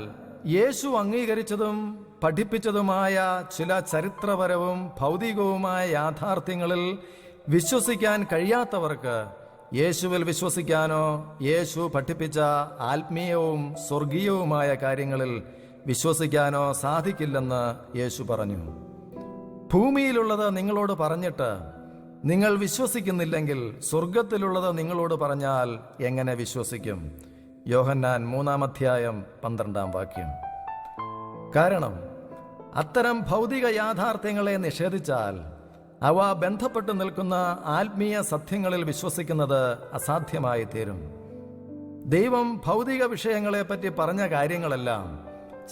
യേശു അംഗീകരിച്ചതും പഠിപ്പിച്ചതുമായ ചില ചരിത്രപരവും ഭൗതികവുമായ യാഥാർത്ഥ്യങ്ങളിൽ വിശ്വസിക്കാൻ കഴിയാത്തവർക്ക് യേശുവിൽ വിശ്വസിക്കാനോ യേശു പഠിപ്പിച്ച ആത്മീയവും സ്വർഗീയവുമായ കാര്യങ്ങളിൽ വിശ്വസിക്കാനോ സാധിക്കില്ലെന്ന് യേശു പറഞ്ഞു. ഭൂമിയിലുള്ളത് നിങ്ങളോട് പറഞ്ഞിട്ട് നിങ്ങൾ വിശ്വസിക്കുന്നില്ലെങ്കിൽ സ്വർഗത്തിലുള്ളത് നിങ്ങളോട് പറഞ്ഞാൽ എങ്ങനെ വിശ്വസിക്കും? യോഹന്നാൻ 3:12 കാരണം അത്തരം ഭൗതിക യാഥാർത്ഥ്യങ്ങളെ നിഷേധിച്ചാൽ അവ ബന്ധപ്പെട്ട് നിൽക്കുന്ന ആത്മീയ സത്യങ്ങളിൽ വിശ്വസിക്കുന്നത് അസാധ്യമായി തീരും. ദൈവം ഭൗതിക വിഷയങ്ങളെപ്പറ്റി പറഞ്ഞ കാര്യങ്ങളെല്ലാം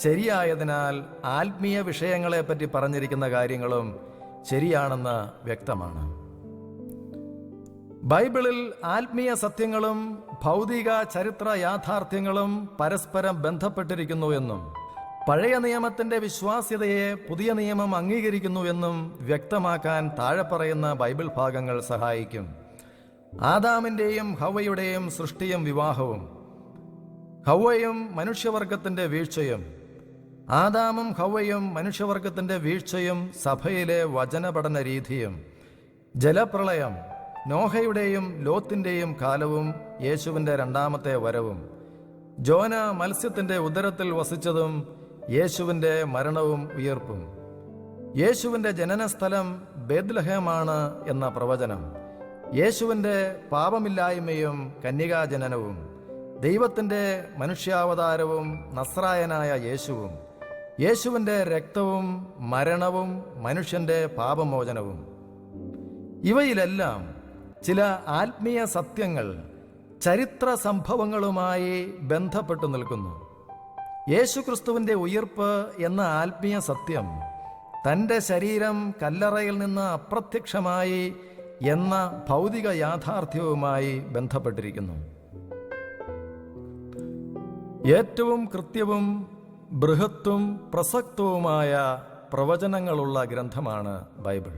ശരിയായതിനാൽ ആത്മീയ വിഷയങ്ങളെപ്പറ്റി പറഞ്ഞിരിക്കുന്ന കാര്യങ്ങളും ശരിയാണെന്ന് വ്യക്തമാണ്. ബൈബിളിൽ ആത്മീയ സത്യങ്ങളും ഭൗതിക ചരിത്ര യാഥാർത്ഥ്യങ്ങളും പരസ്പരം ബന്ധപ്പെട്ടിരിക്കുന്നു എന്നും പഴയ നിയമത്തിന്റെ വിശ്വാസ്യതയെ പുതിയ നിയമം അംഗീകരിക്കുന്നു എന്നും വ്യക്തമാക്കാൻ താഴെ പറയുന്ന ബൈബിൾ ഭാഗങ്ങൾ സഹായിക്കും. ആദാമിന്റെയും ഹവ്വയുടെയും സൃഷ്ടിയും വിവാഹവും, ഹവ്വയും മനുഷ്യവർഗത്തിന്റെ വീഴ്ചയും, ആദാമും ഹവ്വയും മനുഷ്യവർഗത്തിന്റെ വീഴ്ചയും സഭയിലെ വചനപഠന രീതിയും, ജലപ്രളയം, നോഹയുടെയും ലോത്തിന്റെയും കാലവും യേശുവിന്റെ രണ്ടാമത്തെ വരവും, ജോന മത്സ്യത്തിന്റെ ഉദരത്തിൽ വസിച്ചതും യേശുവിന്റെ മരണവും ഉയിർപ്പും, യേശുവിന്റെ ജനനസ്ഥലം ബേത്ലഹേമാണ് എന്ന പ്രവചനം, യേശുവിന്റെ പാപമില്ലായ്മയും കന്യകാജനനവും, ദൈവത്തിന്റെ മനുഷ്യാവതാരവും നസ്രായനായ യേശുവും, യേശുവിന്റെ രക്തവും മരണവും മനുഷ്യന്റെ പാപമോചനവും. ഇവയിലെല്ലാം ചില ആത്മീയ സത്യങ്ങൾ ചരിത്ര സംഭവങ്ങളുമായി ബന്ധപ്പെട്ടു നിൽക്കുന്നു. യേശുക്രിസ്തുവിന്റെ ഉയിർപ്പ് എന്ന ആത്മീയ സത്യം തൻ്റെ ശരീരം കല്ലറയിൽ നിന്ന് അപ്രത്യക്ഷമായി എന്ന ഭൗതിക യാഥാർത്ഥ്യവുമായി ബന്ധപ്പെട്ടിരിക്കുന്നു. ഏറ്റവും കൃത്യവും ബൃഹത്തും പ്രസക്തവുമായ പ്രവചനങ്ങളുള്ള ഗ്രന്ഥമാണ് ബൈബിൾ.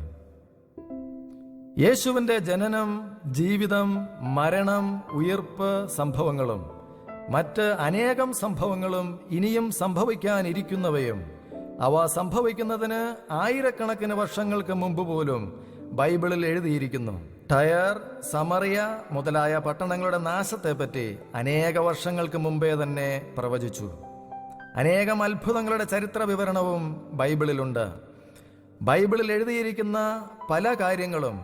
യേശുവിന്റെ ജനനം, ജീവിതം, മരണം, ഉയിർപ്പ് സംഭവങ്ങളും മറ്റ് അനേകം സംഭവങ്ങളും ഇനിയും സംഭവിക്കാനിരിക്കുന്നവയും അവ സംഭവിക്കുന്നതിന് ആയിരക്കണക്കിന് വർഷങ്ങൾക്ക് മുമ്പ് പോലും ബൈബിളിൽ എഴുതിയിരിക്കുന്നു. ടയർ, സമറിയ മുതലായ പട്ടണങ്ങളുടെ നാശത്തെപ്പറ്റി അനേക വർഷങ്ങൾക്ക് മുമ്പേ തന്നെ പ്രവചിച്ചു. അനേകം അത്ഭുതങ്ങളുടെ ചരിത്ര വിവരണവും ബൈബിളിലുണ്ട്. ബൈബിളിൽ എഴുതിയിരിക്കുന്ന പല കാര്യങ്ങളും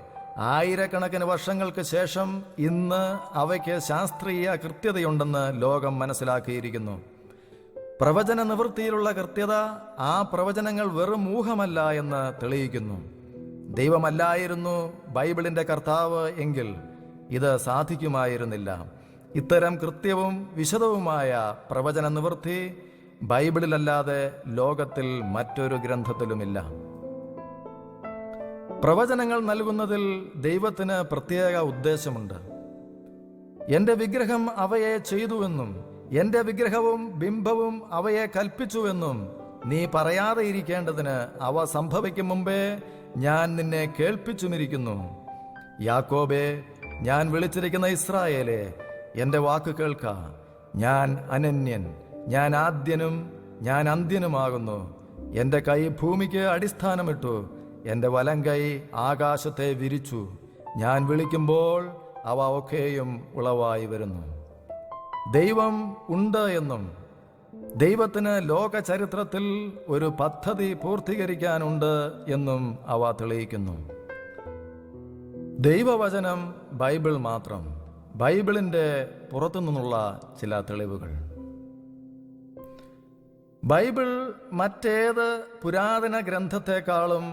ആയിരക്കണക്കിന് വർഷങ്ങൾക്ക് ശേഷം ഇന്ന് അവയ്ക്ക് ശാസ്ത്രീയ കൃത്യതയുണ്ടെന്ന് ലോകം മനസ്സിലാക്കിയിരിക്കുന്നു. പ്രവചന നിവൃത്തിയിലുള്ള കൃത്യത ആ പ്രവചനങ്ങൾ വെറും ഊഹമല്ല എന്ന് തെളിയിക്കുന്നു. ദൈവമല്ലായിരുന്നു ബൈബിളിന്റെ കർത്താവ് എങ്കിൽ ഇത് സാധിക്കുമായിരുന്നില്ല. ഇത്തരം കൃത്യവും വിശദവുമായ പ്രവചന നിവൃത്തി ബൈബിളിലല്ലാതെ ലോകത്തിൽ മറ്റൊരു ഗ്രന്ഥത്തിലുമില്ല. പ്രവചനങ്ങൾ നൽകുന്നതിൽ ദൈവത്തിന് പ്രത്യേക ഉദ്ദേശമുണ്ട്. എന്റെ വിഗ്രഹം അവയെ ചെയ്തുവെന്നും എന്റെ വിഗ്രഹവും ബിംബവും അവയെ കൽപ്പിച്ചുവെന്നും നീ പറയാതെ ഇരിക്കേണ്ടതിന് അവ സംഭവിക്കും മുമ്പേ ഞാൻ നിന്നെ കേൾപ്പിച്ചുമിരിക്കുന്നു. യാക്കോബേ, ഞാൻ വിളിച്ചിരിക്കുന്ന ഇസ്രായേലേ, എന്റെ വാക്ക് കേൾക്ക. ഞാൻ അനന്യൻ, ഞാൻ ആദ്യനും ഞാൻ അന്ത്യനുമാകുന്നു. എന്റെ കൈ ഭൂമിക്ക് അടിസ്ഥാനമിട്ടു, എന്റെ വലം കൈ ആകാശത്തെ വിരിച്ചു. ഞാൻ വിളിക്കുമ്പോൾ അവ ഒക്കെയും ഉളവായി വരുന്നു. ദൈവം ഉണ്ട് എന്നും ദൈവത്തിന് ലോക ചരിത്രത്തിൽ ഒരു പദ്ധതി പൂർത്തീകരിക്കാനുണ്ട് എന്നും അവ തെളിയിക്കുന്നു. ദൈവവചനം ബൈബിൾ മാത്രം. ബൈബിളിന്റെ പുറത്തുനിന്നുള്ള ചില തെളിവുകൾ. ബൈബിൾ മറ്റേത് പുരാതന ഗ്രന്ഥത്തെക്കാളും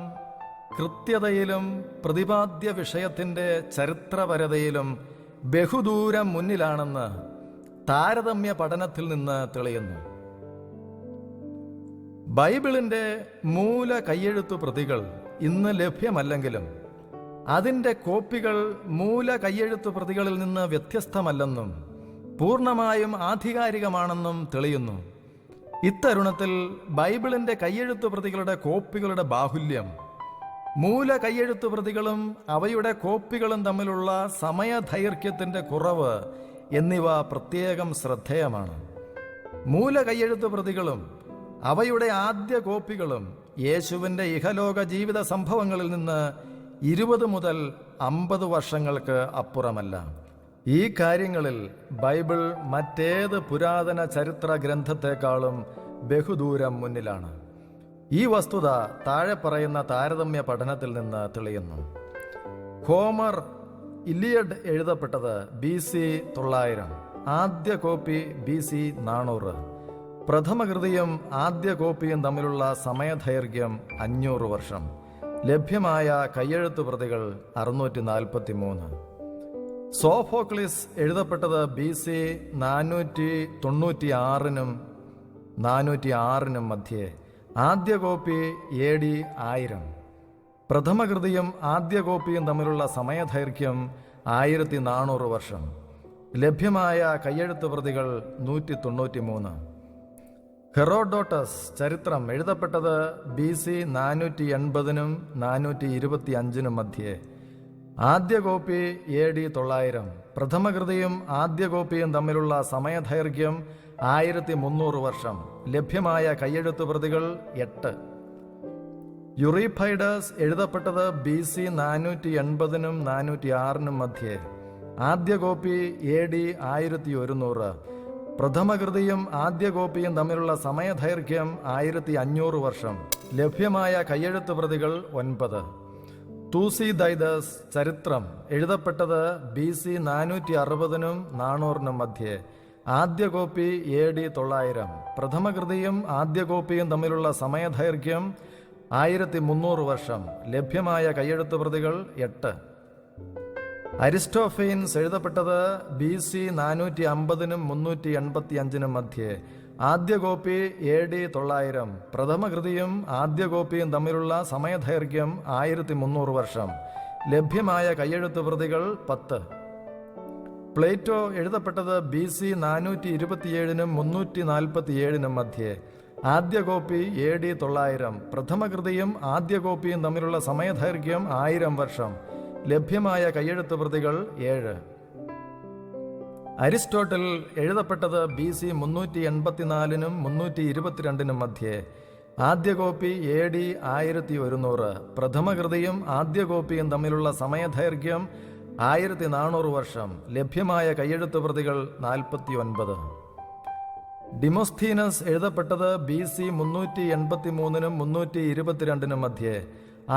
കൃത്യതയിലും പ്രതിപാദ്യ വിഷയത്തിന്റെ ചരിത്രപരതയിലും ബഹുദൂരം മുന്നിലാണെന്ന് താരതമ്യ പഠനത്തിൽ നിന്ന് തെളിയുന്നു. ബൈബിളിന്റെ മൂല കയ്യെഴുത്തു പ്രതികൾ ഇന്ന് ലഭ്യമല്ലെങ്കിലും അതിൻ്റെ കോപ്പികൾ മൂല കയ്യെഴുത്തു പ്രതികളിൽ നിന്ന് വ്യത്യസ്തമല്ലെന്നും പൂർണ്ണമായും ആധികാരികമാണെന്നും തെളിയുന്നു. ഇത്തരുണത്തിൽ ബൈബിളിന്റെ കയ്യെഴുത്തു പ്രതികളുടെ കോപ്പികളുടെ ബാഹുല്യം, മൂല കയ്യെഴുത്തു പ്രതികളും അവയുടെ കോപ്പികളും തമ്മിലുള്ള സമയദൈർഘ്യത്തിന്റെ കുറവ് എന്നിവ പ്രത്യേകം ശ്രദ്ധേയമാണ്. മൂല കയ്യെഴുത്തു പ്രതികളും അവയുടെ ആദ്യ കോപ്പികളും യേശുവിന്റെ ഇഹലോക ജീവിത സംഭവങ്ങളിൽ നിന്ന് 20 മുതൽ 50 വർഷങ്ങൾക്ക് അപ്പുറമല്ല. ഈ കാര്യങ്ങളിൽ ബൈബിൾ മറ്റേത് പുരാതന ചരിത്ര ഗ്രന്ഥത്തെക്കാളും ബഹുദൂരം മുന്നിലാണ്. ഈ വസ്തുത താഴെ പറയുന്ന താരതമ്യ പഠനത്തിൽ നിന്ന് തെളിയുന്നു. ഹോമർ ഇലിയഡ് എഴുതപ്പെട്ടത് BC 900, ആദ്യ കോപ്പി BC 400. പ്രഥമകൃതിയും ആദ്യ കോപ്പിയും തമ്മിലുള്ള സമയദൈർഘ്യം 500 വർഷം. ലഭ്യമായ കയ്യെഴുത്തു പ്രതികൾ 643. സോഫോക്ലിസ് എഴുതപ്പെട്ടത് BC 496 406 മധ്യേ. ആദ്യ കോപ്പി AD 1000. പ്രഥമകൃതിയും ആദ്യ കോപ്പിയും തമ്മിലുള്ള സമയദൈർഘ്യം 1400 വർഷം. ലഭ്യമായ കയ്യെഴുത്തു പ്രതികൾ 193. ഹെറോഡോട്ടസ് ചരിത്രം എഴുതപ്പെട്ടത് BC 480 425 മധ്യേ. ആദ്യ കോപ്പി AD 900. പ്രഥമകൃതിയും ആദ്യ കോപ്പിയും തമ്മിലുള്ള സമയദൈർഘ്യം 1300 വർഷം. ലഭ്യമായ കയ്യെഴുത്തു പ്രതികൾ 8. യുറീഫൈഡസ് എഴുതപ്പെട്ടത് BC 480 406 മധ്യേ. ആദ്യ കോപ്പി AD 1100. പ്രഥമകൃതിയും ആദ്യ കോപ്പിയും തമ്മിലുള്ള സമയദൈർഘ്യം 1500 വർഷം. ലഭ്യമായ കയ്യെഴുത്തു പ്രതികൾ 9. തൂസിദൈദസ് ചരിത്രം എഴുതപ്പെട്ടത് BC 460 400 മധ്യേ. ആദ്യ കോപ്പി AD 900. പ്രഥമകൃതിയും ആദ്യ കോപ്പിയും തമ്മിലുള്ള സമയദൈർഘ്യം 1300 വർഷം. ലഭ്യമായ കയ്യെഴുത്തു പ്രതികൾ 8. അരിസ്റ്റോഫെയിൻസ് എഴുതപ്പെട്ടത് BC 450 385 മധ്യേ. ആദ്യ കോപ്പി AD 900. പ്രഥമകൃതിയും ആദ്യ കോപ്പിയും തമ്മിലുള്ള സമയദൈർഘ്യം 1300 വർഷം. ലഭ്യമായ കയ്യെഴുത്തു പ്രതികൾ 10. പ്ലേറ്റോ എഴുതപ്പെട്ടത് BC 427 347 മധ്യേ. ആദ്യ കോപ്പി AD 900. പ്രഥമകൃതിയും ആദ്യ കോപ്പിയും തമ്മിലുള്ള സമയദൈർഘ്യം 1000 വർഷം. ലഭ്യമായ കയ്യെഴുത്തു പ്രതികൾ 7. അരിസ്റ്റോട്ടിൽ എഴുതപ്പെട്ടത് BC 384 322 മധ്യേ. ആദ്യ കോപ്പി AD 1100. പ്രഥമകൃതിയും ആദ്യ കോപ്പിയും തമ്മിലുള്ള സമയദൈർഘ്യം 1400 വർഷം. ലഭ്യമായ കയ്യെഴുത്തു പ്രതികൾ 49. ഡിമോസ്തീനസ് എഴുതപ്പെട്ടത് BC 383 322 മധ്യേ.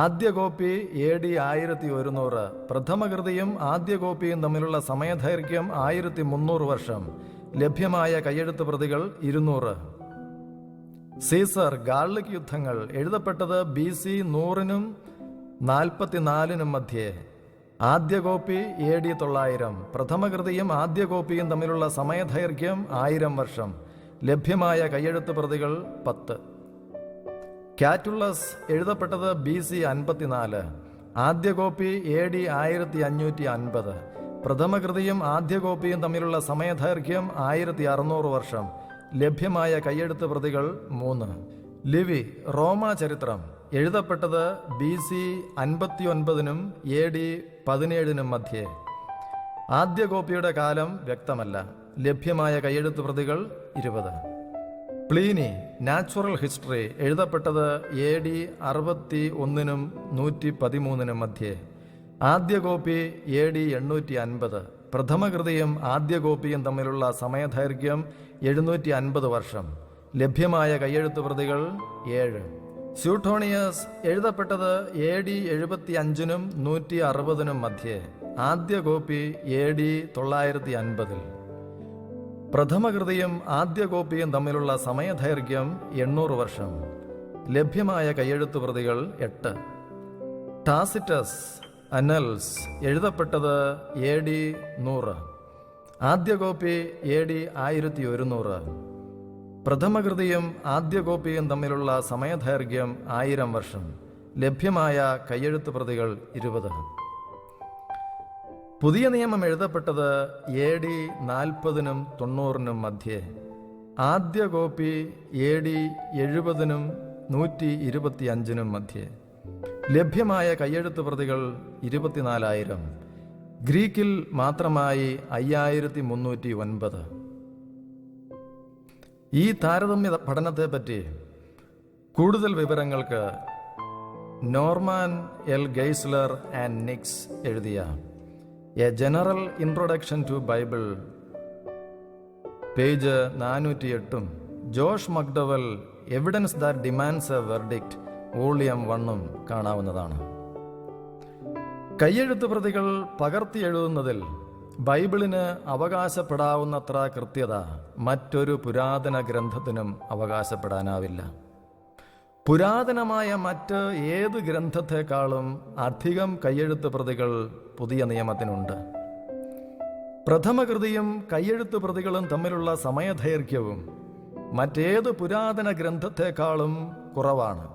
ആദ്യ കോപ്പി AD 1100. പ്രഥമകൃതിയും ആദ്യ കോപ്പിയും തമ്മിലുള്ള സമയദൈർഘ്യം 1300 വർഷം. ലഭ്യമായ കയ്യെഴുത്ത് പ്രതികൾ 200. സീസർ ഗാൾലിക് യുദ്ധങ്ങൾ എഴുതപ്പെട്ടത് BC 100-നും 44-നും മധ്യേ. ആദ്യ കോപ്പി AD 900. പ്രഥമകൃതിയും ആദ്യ കോപ്പിയും തമ്മിലുള്ള സമയദൈർഘ്യം 1000 വർഷം. ലഭ്യമായ കയ്യെഴുത്ത് പ്രതികൾ 10. കാറ്റുള്ളസ് എഴുതപ്പെട്ടത് BC 54. ആദ്യ കോപ്പി AD 1550. പ്രഥമകൃതിയും ആദ്യ കോപ്പിയും തമ്മിലുള്ള സമയദൈർഘ്യം 1600 വർഷം. ലഭ്യമായ കയ്യെഴുത്ത് പ്രതികൾ 3. ലിവി റോമ ചരിത്രം എഴുതപ്പെട്ടത് BC 59-നും AD 17-നും മധ്യേ. ആദ്യ കോപ്പിയുടെ കാലം വ്യക്തമല്ല. ലഭ്യമായ കയ്യെഴുത്ത് പ്രതികൾ 20. പ്ലീനി നാച്ചുറൽ ഹിസ്റ്ററി എഴുതപ്പെട്ടത് AD 61-നും 113-നും മധ്യേ. ആദ്യ കോപ്പി AD 850. പ്രഥമകൃതിയും ആദ്യ കോപ്പിയും തമ്മിലുള്ള സമയദൈർഘ്യം 750 വർഷം. ലഭ്യമായ കയ്യെഴുത്ത് പ്രതികൾ 7. സ്യൂട്ടോണിയസ് എഴുതപ്പെട്ടത് AD 75-നും 160-നും മധ്യേ. ആദ്യ കോപ്പി AD 950. പ്രഥമകൃതിയും ആദ്യ കോപ്പിയും തമ്മിലുള്ള സമയദൈർഘ്യം 800 വർഷം. ലഭ്യമായ കയ്യെഴുത്ത് പ്രതികൾ 8. ടാസിറ്റസ് അനൽസ് എഴുതപ്പെട്ടത് AD 100. ആദ്യ കോപ്പി AD 1100. പ്രഥമകൃതിയും ആദ്യ കോപ്പിയും തമ്മിലുള്ള സമയദൈർഘ്യം 1000 വർഷം. ലഭ്യമായ കയ്യെഴുത്ത് പ്രതികൾ 20. പുതിയ നിയമം എഴുതപ്പെട്ടത് AD 40-നും 90-നും മധ്യേ. ആദ്യ കോപ്പി AD 70-നും 125-നും മധ്യേ. ലഭ്യമായ കയ്യെഴുത്ത് പ്രതികൾ 24,000. ഗ്രീക്കിൽ മാത്രമായി 5309. ഈ താരതമ്യ പഠനത്തെപ്പറ്റി കൂടുതൽ വിവരങ്ങൾക്ക് Norman L. Geisler and Nix എഴുതിയ a general introduction to Bible page 408-ഉം Josh McDowell evidence that demands a verdict volume 1-ഉം കാണാവുന്നതാണ്. കയ്യെഴുത്ത് പ്രതികൾ പകർത്തി എഴുതുന്നതിൽ ബൈബിളിന് അവകാശപ്പെടാവുന്നത്ര കൃത്യത മറ്റൊരു പുരാതന ഗ്രന്ഥത്തിനും അവകാശപ്പെടാനാവില്ല. പുരാതനമായ മറ്റ് ഏത് ഗ്രന്ഥത്തെക്കാളും അധികം കയ്യെഴുത്ത് പ്രതികൾ പുതിയ നിയമത്തിനുണ്ട്. പ്രഥമകൃതിയും കയ്യെഴുത്ത് പ്രതികളും തമ്മിലുള്ള സമയദൈർഘ്യവും മറ്റേത് പുരാതന ഗ്രന്ഥത്തെക്കാളും കുറവാണ്.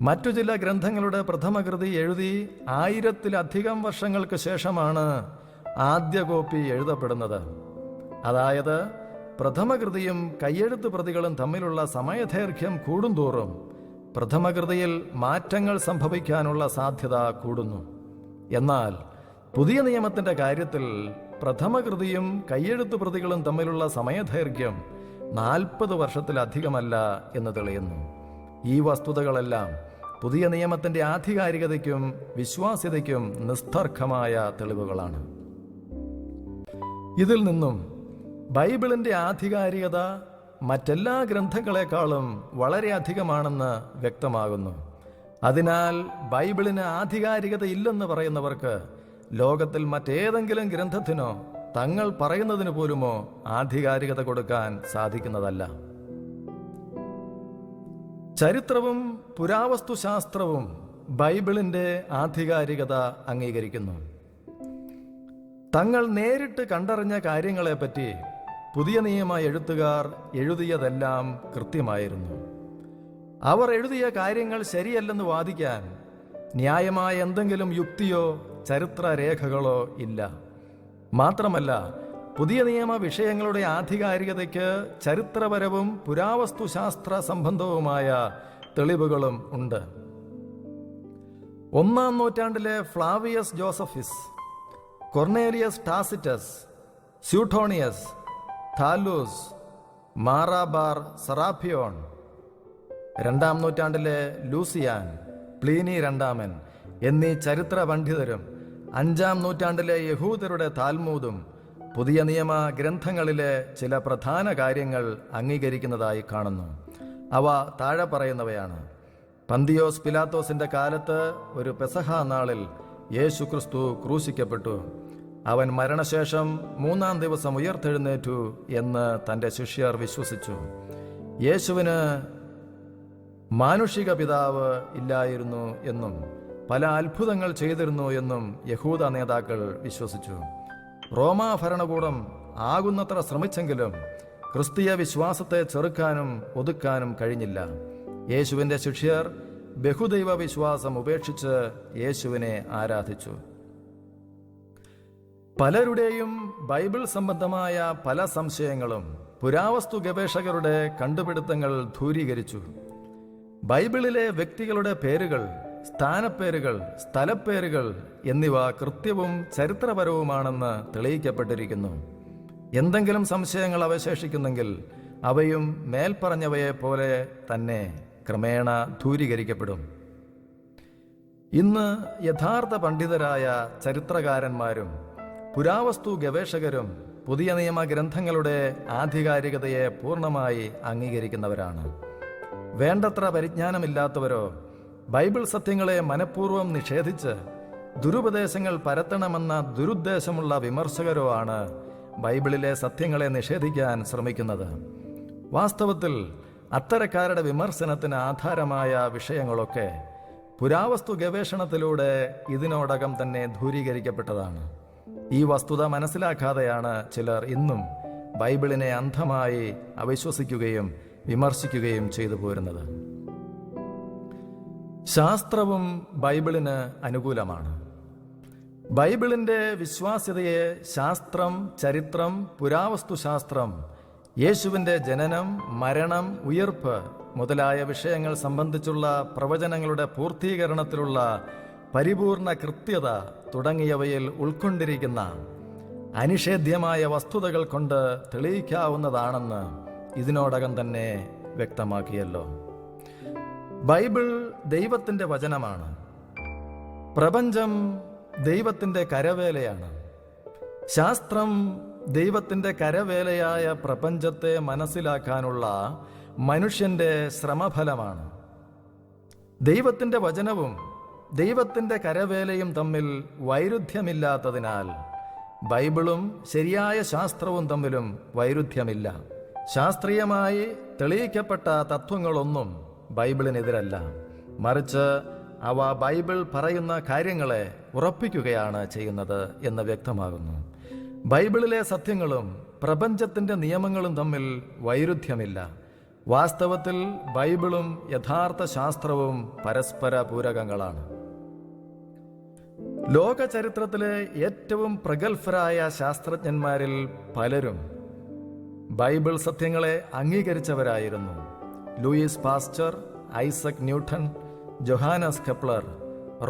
മറ്റു ചില ഗ്രന്ഥങ്ങളുടെ പ്രഥമകൃതി എഴുതി 1000-ലധികം വർഷങ്ങൾക്ക് ശേഷമാണ് ആദ്യ കോപ്പി എഴുതപ്പെടുന്നത്. അതായത് പ്രഥമകൃതിയും കയ്യെഴുത്ത് പ്രതികളും തമ്മിലുള്ള സമയദൈർഘ്യം കൂടുന്തോറും പ്രഥമകൃതിയിൽ മാറ്റങ്ങൾ സംഭവിക്കാനുള്ള സാധ്യത കൂടുന്നു. എന്നാൽ പുതിയ നിയമത്തിന്റെ കാര്യത്തിൽ പ്രഥമകൃതിയും കയ്യെഴുത്ത് പ്രതികളും തമ്മിലുള്ള സമയദൈർഘ്യം 40 വർഷത്തിലധികമല്ല എന്ന് തെളിയുന്നു. ഈ വസ്തുതകളെല്ലാം പുതിയ നിയമത്തിന്റെ ആധികാരികതയ്ക്കും വിശ്വാസ്യതയ്ക്കും നിസ്തർക്കമായ തെളിവുകളാണ്. ഇതിൽ നിന്നും ബൈബിളിന്റെ ആധികാരികത മറ്റെല്ലാ ഗ്രന്ഥങ്ങളെക്കാളും വളരെ അധികമാണെന്ന് വ്യക്തമാകുന്നു. അതിനാൽ ബൈബിളിന് ആധികാരികത ഇല്ലെന്ന് പറയുന്നവർക്ക് ലോകത്തിൽ മറ്റേതെങ്കിലും ഗ്രന്ഥത്തിനോ തങ്ങൾ പറയുന്നതിന് പോലുമോ ആധികാരികത കൊടുക്കാൻ സാധിക്കുന്നതല്ല. ചരിത്രവും പുരാവസ്തുശാസ്ത്രവും ബൈബിളിന്റെ ആധികാരികത അംഗീകരിക്കുന്നു. തങ്ങൾ നേരിട്ട് കണ്ടറിഞ്ഞ കാര്യങ്ങളെപ്പറ്റി പുതിയ നിയമ എഴുത്തുകാർ എഴുതിയതെല്ലാം കൃത്യമായിരുന്നു. അവർ എഴുതിയ കാര്യങ്ങൾ ശരിയല്ലെന്ന് വാദിക്കാൻ ന്യായമായ എന്തെങ്കിലും യുക്തിയോ ചരിത്രരേഖകളോ ഇല്ല. മാത്രമല്ല, പുതിയ നിയമ വിഷയങ്ങളുടെ ആധികാരികതയ്ക്ക് ചരിത്രപരവും പുരാവസ്തുശാസ്ത്ര സംബന്ധവുമായ തെളിവുകളും ഉണ്ട്. 1-ാം നൂറ്റാണ്ടിലെ ഫ്ലാവിയസ് ജോസഫിസ്, കൊർണേലിയസ് ടാസിറ്റസ്, സ്യൂട്ടോണിയസ്, താലൂസ്, മാറാബാർ സറാഫിയോൺ, 2-ാം നൂറ്റാണ്ടിലെ ലൂസിയാൻ, പ്ലീനി രണ്ടാമൻ എന്നീ ചരിത്ര പണ്ഡിതരും 5-ാം നൂറ്റാണ്ടിലെ യഹൂദരുടെ താൽമൂദും പുതിയ നിയമ ഗ്രന്ഥങ്ങളിലെ ചില പ്രധാന കാര്യങ്ങൾ അംഗീകരിക്കുന്നതായി കാണുന്നു. അവ താഴെ പറയുന്നവയാണ്. പന്തിയോസ് പിലാത്തോസിന്റെ കാലത്ത് ഒരു പെസഹ നാളിൽ യേശു ക്രിസ്തു ക്രൂശിക്കപ്പെട്ടു. അവൻ മരണശേഷം 3-ാം ദിവസം ഉയർത്തെഴുന്നേറ്റു എന്ന് തൻ്റെ ശിഷ്യർ വിശ്വസിച്ചു. യേശുവിന് മാനുഷിക പിതാവ് ഇല്ലായിരുന്നു എന്നും പല അത്ഭുതങ്ങൾ ചെയ്തിരുന്നു എന്നും യഹൂദ നേതാക്കൾ വിശ്വസിച്ചു. റോമാ ഭരണകൂടം ആകുന്നത്ര ശ്രമിച്ചെങ്കിലും ക്രിസ്തീയ വിശ്വാസത്തെ ചെറുക്കാനും ഒതുക്കാനും കഴിഞ്ഞില്ല. യേശുവിൻ്റെ ശിഷ്യർ ബഹുദൈവ വിശ്വാസം ഉപേക്ഷിച്ച് യേശുവിനെ ആരാധിച്ചു. പലരുടെയും ബൈബിൾ സംബന്ധമായ പല സംശയങ്ങളും പുരാവസ്തു ഗവേഷകരുടെ കണ്ടുപിടുത്തങ്ങൾ ദൂരീകരിച്ചു. ബൈബിളിലെ വ്യക്തികളുടെ പേരുകൾ, സ്ഥാനപ്പേരുകൾ, സ്ഥലപ്പേരുകൾ എന്നിവ കൃത്യവും ചരിത്രപരവുമാണെന്ന് തെളിയിക്കപ്പെട്ടിരിക്കുന്നു. എന്തെങ്കിലും സംശയങ്ങൾ അവശേഷിക്കുന്നെങ്കിൽ അവയും മേൽപ്പറഞ്ഞവയെ പോലെ തന്നെ ക്രമേണ ദൂരീകരിക്കപ്പെടും. ഇന്ന് യഥാർത്ഥ പണ്ഡിതരായ ചരിത്രകാരന്മാരും പുരാവസ്തു ഗവേഷകരും പുതിയ നിയമ ഗ്രന്ഥങ്ങളുടെ ആധികാരികതയെ പൂർണ്ണമായി അംഗീകരിക്കുന്നവരാണ്. വേണ്ടത്ര പരിജ്ഞാനമില്ലാത്തവരോ ബൈബിൾ സത്യങ്ങളെ മനഃപൂർവ്വം നിഷേധിച്ച് ദുരുപദേശങ്ങൾ പരത്തണമെന്ന ദുരുദ്ദേശമുള്ള വിമർശകരോ ആണ് ബൈബിളിലെ സത്യങ്ങളെ നിഷേധിക്കാൻ ശ്രമിക്കുന്നത്. വാസ്തവത്തിൽ അത്തരക്കാരുടെ വിമർശനത്തിന് ആധാരമായ വിഷയങ്ങളൊക്കെ പുരാവസ്തു ഗവേഷണത്തിലൂടെ ഇതിനോടകം തന്നെ ദൂരീകരിക്കപ്പെട്ടതാണ്. ഈ വസ്തുത മനസ്സിലാക്കാതെയാണ് ചിലർ ഇന്നും ബൈബിളിനെ അന്ധമായി അവിശ്വസിക്കുകയും വിമർശിക്കുകയും ചെയ്തു പോരുന്നത്. ശാസ്ത്രവും ബൈബിളിന് അനുകൂലമാണ്. ബൈബിളിൻ്റെ വിശ്വാസ്യതയെ ശാസ്ത്രം, ചരിത്രം, പുരാവസ്തുശാസ്ത്രം, യേശുവിൻ്റെ ജനനം, മരണം, ഉയിർപ്പ് മുതലായ വിഷയങ്ങൾ സംബന്ധിച്ചുള്ള പ്രവചനങ്ങളുടെ പൂർത്തീകരണത്തിലുള്ള പരിപൂർണ കൃത്യത തുടങ്ങിയവയിൽ ഉൾക്കൊണ്ടിരിക്കുന്ന അനിഷേധ്യമായ വസ്തുതകൾ കൊണ്ട് തെളിയിക്കാവുന്നതാണെന്ന് ഇതിനോടകം തന്നെ വ്യക്തമാക്കിയല്ലോ. ബൈബിൾ ദൈവത്തിൻ്റെ വചനമാണ്. പ്രപഞ്ചം ദൈവത്തിൻ്റെ കരവേലയാണ്. ശാസ്ത്രം ദൈവത്തിൻ്റെ കരവേലയായ പ്രപഞ്ചത്തെ മനസ്സിലാക്കാനുള്ള മനുഷ്യൻ്റെ ശ്രമഫലമാണ്. ദൈവത്തിൻ്റെ വചനവും ദൈവത്തിൻ്റെ കരവേലയും തമ്മിൽ വൈരുദ്ധ്യമില്ലാത്തതിനാൽ ബൈബിളും ശരിയായ ശാസ്ത്രവും തമ്മിലും വൈരുദ്ധ്യമില്ല. ശാസ്ത്രീയമായി തെളിയിക്കപ്പെട്ട തത്വങ്ങളൊന്നും ബൈബിളിനെതിരല്ല. മറിച്ച് അവ ബൈബിൾ പറയുന്ന കാര്യങ്ങളെ ഉറപ്പിക്കുകയാണ് ചെയ്യുന്നത് എന്ന് വ്യക്തമാകുന്നു. ബൈബിളിലെ സത്യങ്ങളും പ്രപഞ്ചത്തിൻ്റെ നിയമങ്ങളും തമ്മിൽ വൈരുദ്ധ്യമില്ല. വാസ്തവത്തിൽ ബൈബിളും യഥാർത്ഥ ശാസ്ത്രവും പരസ്പര പൂരകങ്ങളാണ്. ലോക ചരിത്രത്തിലെ ഏറ്റവും പ്രഗത്ഭരായ ശാസ്ത്രജ്ഞന്മാരിൽ പലരും ബൈബിൾ സത്യങ്ങളെ അംഗീകരിച്ചവരായിരുന്നു. Louis Pasteur, Isaac Newton, Johannes Kepler,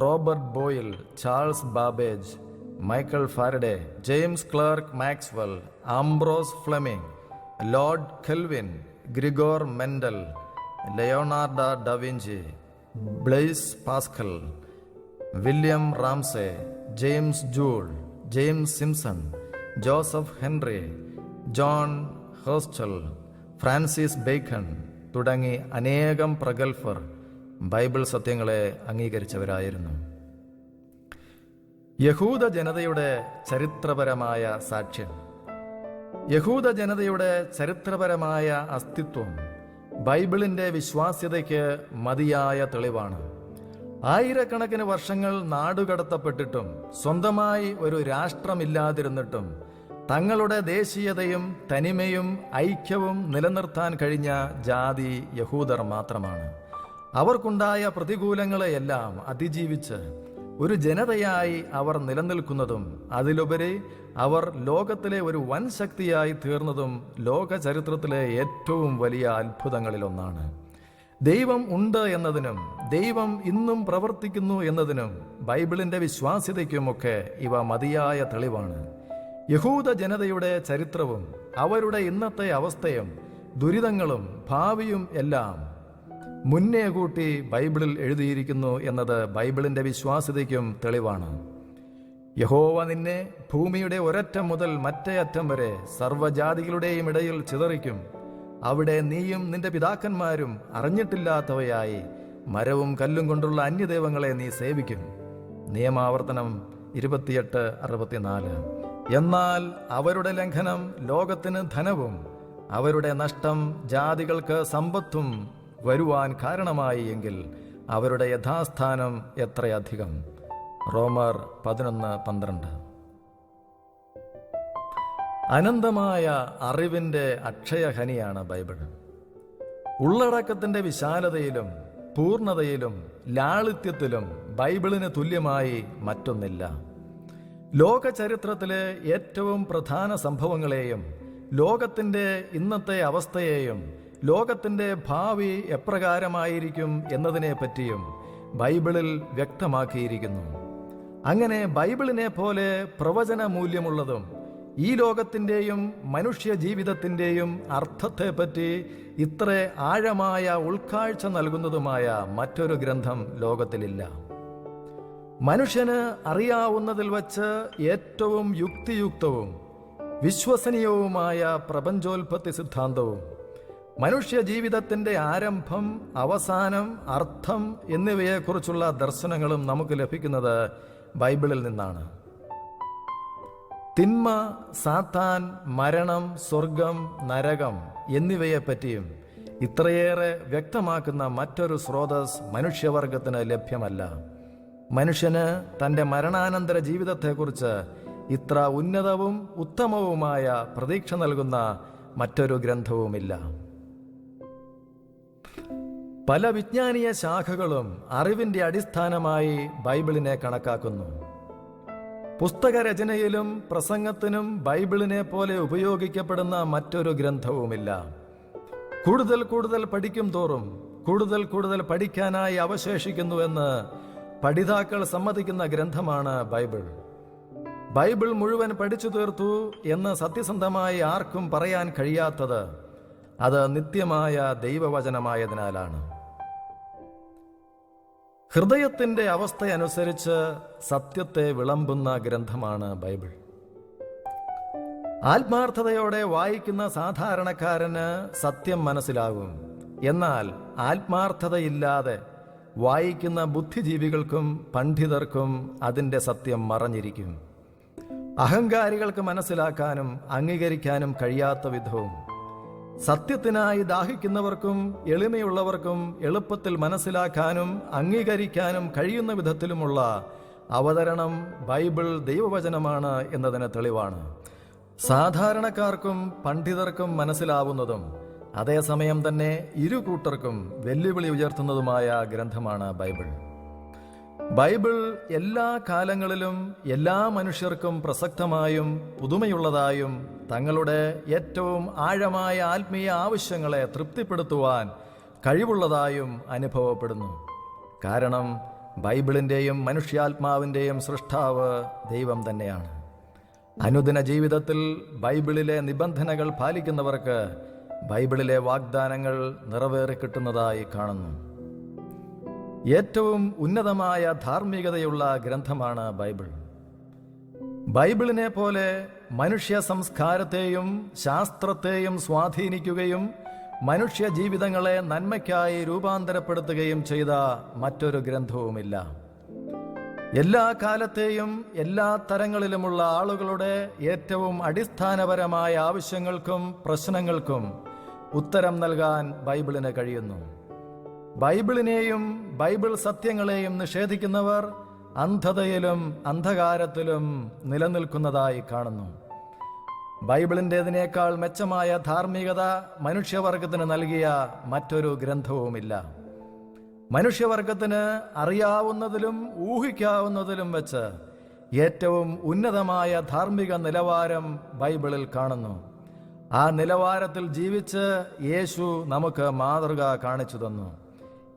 Robert Boyle, Charles Babbage, Michael Faraday, James Clerk Maxwell, Ambrose Fleming, Lord Kelvin, Gregor Mendel, Leonardo da Vinci, Blaise Pascal, William Ramsay, James Joule, James Simpson, Joseph Henry, John Hestel, Francis Bacon തുടങ്ങി അനേകം പ്രഗത്ഭർ Bible സത്യങ്ങളെ അംഗീകരിച്ചവരായിരുന്നു. യഹൂദ ജനതയുടെ ചരിത്രപരമായ സാക്ഷ്യം. യഹൂദ ജനതയുടെ ചരിത്രപരമായ അസ്തിത്വം ബൈബിളിൻ്റെ വിശ്വാസ്യതയ്ക്ക് മതിയായ തെളിവാണ്. ആയിരക്കണക്കിന് വർഷങ്ങൾ നാടുകടത്തപ്പെട്ടിട്ടും സ്വന്തമായി ഒരു രാഷ്ട്രമില്ലാതിരുന്നിട്ടും തങ്ങളുടെ ദേശീയതയും തനിമയും ഐക്യവും നിലനിർത്താൻ കഴിഞ്ഞ ജാതി യഹൂദർ മാത്രമാണ്. അവർക്കുണ്ടായ പ്രതികൂലങ്ങളെയെല്ലാം അതിജീവിച്ച് ഒരു ജനതയായി അവർ നിലനിൽക്കുന്നതും അതിലുപരി അവർ ലോകത്തിലെ ഒരു വൻ ശക്തിയായി തീർന്നതും ലോക ചരിത്രത്തിലെ ഏറ്റവും വലിയ അത്ഭുതങ്ങളിലൊന്നാണ്. ദൈവം ഉണ്ട് എന്നതിനും ദൈവം ഇന്നും പ്രവർത്തിക്കുന്നു എന്നതിനും ബൈബിളിൻ്റെ വിശ്വാസ്യതയ്ക്കുമൊക്കെ ഇവ മതിയായ തെളിവാണ്. യഹൂദ ജനതയുടെ ചരിത്രവും അവരുടെ ഇന്നത്തെ അവസ്ഥയും ദുരിതങ്ങളും ഭാവിയും എല്ലാം മുന്നേ കൂട്ടി ബൈബിളിൽ എഴുതിയിരിക്കുന്നു എന്നത് ബൈബിളിൻ്റെ വിശ്വാസ്യതയ്ക്കും തെളിവാണ്. യഹോവ നിന്നെ ഭൂമിയുടെ ഒരറ്റം മുതൽ മറ്റേ അറ്റം വരെ സർവ്വജാതികളുടെയും ഇടയിൽ ചിതറിക്കും. അവിടെ നീയും നിന്റെ പിതാക്കന്മാരും അറിഞ്ഞിട്ടില്ലാത്തവയായി മരവും കല്ലും കൊണ്ടുള്ള അന്യദൈവങ്ങളെ നീ സേവിക്കും. നിയമാവർത്തനം 28:64. എന്നാൽ അവരുടെ ലംഘനം ലോകത്തിന് ധനവും അവരുടെ നഷ്ടം ജാതികൾക്ക് സമ്പത്തും വരുവാൻ കാരണമായി എങ്കിൽ അവരുടെ യഥാസ്ഥാനം എത്രയധികം. റോമർ 11:12. അനന്തമായ അറിവിൻ്റെ അക്ഷയഖനിയാണ് ബൈബിൾ. ഉള്ളടക്കത്തിൻ്റെ വിശാലതയിലും പൂർണ്ണതയിലും ലാളിത്യത്തിലും ബൈബിളിന് തുല്യമായി മറ്റൊന്നില്ല. ലോക ചരിത്രത്തിലെ ഏറ്റവും പ്രധാന സംഭവങ്ങളെയും ലോകത്തിൻ്റെ ഇന്നത്തെ അവസ്ഥയെയും ലോകത്തിൻ്റെ ഭാവി എപ്രകാരമായിരിക്കും എന്നതിനെപ്പറ്റിയും ബൈബിളിൽ വ്യക്തമാക്കിയിരിക്കുന്നു. അങ്ങനെ ബൈബിളിനെ പോലെ പ്രവചന മൂല്യമുള്ളതും ഈ ലോകത്തിൻ്റെയും മനുഷ്യ ജീവിതത്തിൻ്റെയും അർത്ഥത്തെപ്പറ്റി ഇത്ര ആഴമായ ഉൾക്കാഴ്ച നൽകുന്നതുമായ മറ്റൊരു ഗ്രന്ഥം ലോകത്തിലില്ല. മനുഷ്യന് അറിയാവുന്നതിൽ വച്ച് ഏറ്റവും യുക്തിയുക്തവും വിശ്വസനീയവുമായ പ്രപഞ്ചോൽപത്തി സിദ്ധാന്തവും മനുഷ്യ ജീവിതത്തിൻ്റെ ആരംഭം, അവസാനം, അർത്ഥം എന്നിവയെക്കുറിച്ചുള്ള ദർശനങ്ങളും നമുക്ക് ലഭിക്കുന്നത് ബൈബിളിൽ നിന്നാണ്. തിന്മ, സാത്താൻ, മരണം, സ്വർഗം, നരകം എന്നിവയെപ്പറ്റിയും ഇത്രയേറെ വ്യക്തമാക്കുന്ന മറ്റൊരു സ്രോതസ് മനുഷ്യവർഗത്തിന് ലഭ്യമല്ല. മനുഷ്യന് തൻ്റെ മരണാനന്തര ജീവിതത്തെക്കുറിച്ച് ഇത്ര ഉന്നതവും ഉത്തമവുമായ പ്രതീക്ഷ നൽകുന്ന മറ്റൊരു ഗ്രന്ഥവുമില്ല. പല വിജ്ഞാനീയ ശാഖകളും അറിവിൻ്റെ അടിസ്ഥാനമായി ബൈബിളിനെ കണക്കാക്കുന്നു. പുസ്തകരചനയിലും പ്രസംഗത്തിനും ബൈബിളിനെ പോലെ ഉപയോഗിക്കപ്പെടുന്ന മറ്റൊരു ഗ്രന്ഥവുമില്ല. കൂടുതൽ പഠിക്കും തോറും കൂടുതൽ പഠിക്കാനായി അവശേഷിക്കുന്നുവെന്ന് പഠിതാക്കൾ സമ്മതിക്കുന്ന ഗ്രന്ഥമാണ് ബൈബിൾ. ബൈബിൾ മുഴുവൻ പഠിച്ചു തീർത്തു എന്ന് സത്യസന്ധമായി ആർക്കും പറയാൻ കഴിയാത്തത് അത് നിത്യമായ ദൈവവചനമായതിനാലാണ്. ഹൃദയത്തിൻ്റെ അവസ്ഥയനുസരിച്ച് സത്യത്തെ വിളമ്പുന്ന ഗ്രന്ഥമാണ് ബൈബിൾ. ആത്മാർത്ഥതയോടെ വായിക്കുന്ന സാധാരണക്കാരന് സത്യം മനസ്സിലാകും. എന്നാൽ ആത്മാർത്ഥതയില്ലാതെ വായിക്കുന്ന ബുദ്ധിജീവികൾക്കും പണ്ഡിതർക്കും അതിൻ്റെ സത്യം മറഞ്ഞിരിക്കും. അഹങ്കാരികൾക്ക് മനസ്സിലാക്കാനും അംഗീകരിക്കാനും കഴിയാത്ത വിധവും സത്യത്തിനായി ദാഹിക്കുന്നവർക്കും എളിമയുള്ളവർക്കും എളുപ്പത്തിൽ മനസ്സിലാക്കാനും അംഗീകരിക്കാനും കഴിയുന്ന വിധത്തിലുമുള്ള അവതരണം ബൈബിൾ ദൈവവചനമാണ് എന്നതിന് തെളിവാണ്. സാധാരണക്കാർക്കും പണ്ഡിതർക്കും മനസ്സിലാവുന്നതും അതേസമയം തന്നെ ഇരുകൂട്ടർക്കും വെല്ലുവിളി ഉയർത്തുന്നതുമായ ഗ്രന്ഥമാണ് ബൈബിൾ. ബൈബിൾ എല്ലാ കാലങ്ങളിലും എല്ലാ മനുഷ്യർക്കും പ്രസക്തമായും പുതുമയുള്ളതായും തങ്ങളുടെ ഏറ്റവും ആഴമായ ആത്മീയ ആവശ്യങ്ങളെ തൃപ്തിപ്പെടുത്തുവാൻ കഴിവുള്ളതായും അനുഭവപ്പെടുന്നു. കാരണം ബൈബിളിൻ്റെയും മനുഷ്യാത്മാവിൻ്റെയും സൃഷ്ടാവ് ദൈവം തന്നെയാണ്. അനുദിന ജീവിതത്തിൽ ബൈബിളിലെ നിബന്ധനകൾ പാലിക്കുന്നവർക്ക് ബൈബിളിലെ വാഗ്ദാനങ്ങൾ നിറവേറിക്കിട്ടുന്നതായി കാണുന്നു. ഏറ്റവും ഉന്നതമായ ധാർമ്മികതയുള്ള ഗ്രന്ഥമാണ് ബൈബിൾ. ബൈബിളിനെ പോലെ മനുഷ്യ സംസ്കാരത്തെയും ശാസ്ത്രത്തെയും സ്വാധീനിക്കുകയും മനുഷ്യ ജീവിതങ്ങളെ നന്മയ്ക്കായി രൂപാന്തരപ്പെടുത്തുകയും ചെയ്ത മറ്റൊരു ഗ്രന്ഥവുമില്ല. എല്ലാ കാലത്തെയും എല്ലാ തരങ്ങളിലുമുള്ള ആളുകളുടെ ഏറ്റവും അടിസ്ഥാനപരമായ ആവശ്യങ്ങൾക്കും പ്രശ്നങ്ങൾക്കും ഉത്തരം നൽകാൻ ബൈബിളിന് കഴിയുന്നു. ബൈബിളിനെയും ബൈബിൾ സത്യങ്ങളെയും നിഷേധിക്കുന്നവർ അന്ധതയിലും അന്ധകാരത്തിലും നിലനിൽക്കുന്നതായി കാണുന്നു. ബൈബിളിൻ്റെതിനേക്കാൾ മെച്ചമായ ധാർമ്മികത മനുഷ്യവർഗത്തിന് നൽകിയ മറ്റൊരു ഗ്രന്ഥവുമില്ല. മനുഷ്യവർഗത്തിന് അറിയാവുന്നതിലും ഊഹിക്കാവുന്നതിലും വെച്ച് ഏറ്റവും ഉന്നതമായ ധാർമ്മിക നിലവാരം ബൈബിളിൽ കാണുന്നു. ആ നിലവാരത്തിൽ ജീവിച്ച് യേശു നമുക്ക് മാതൃക കാണിച്ചു തന്നു.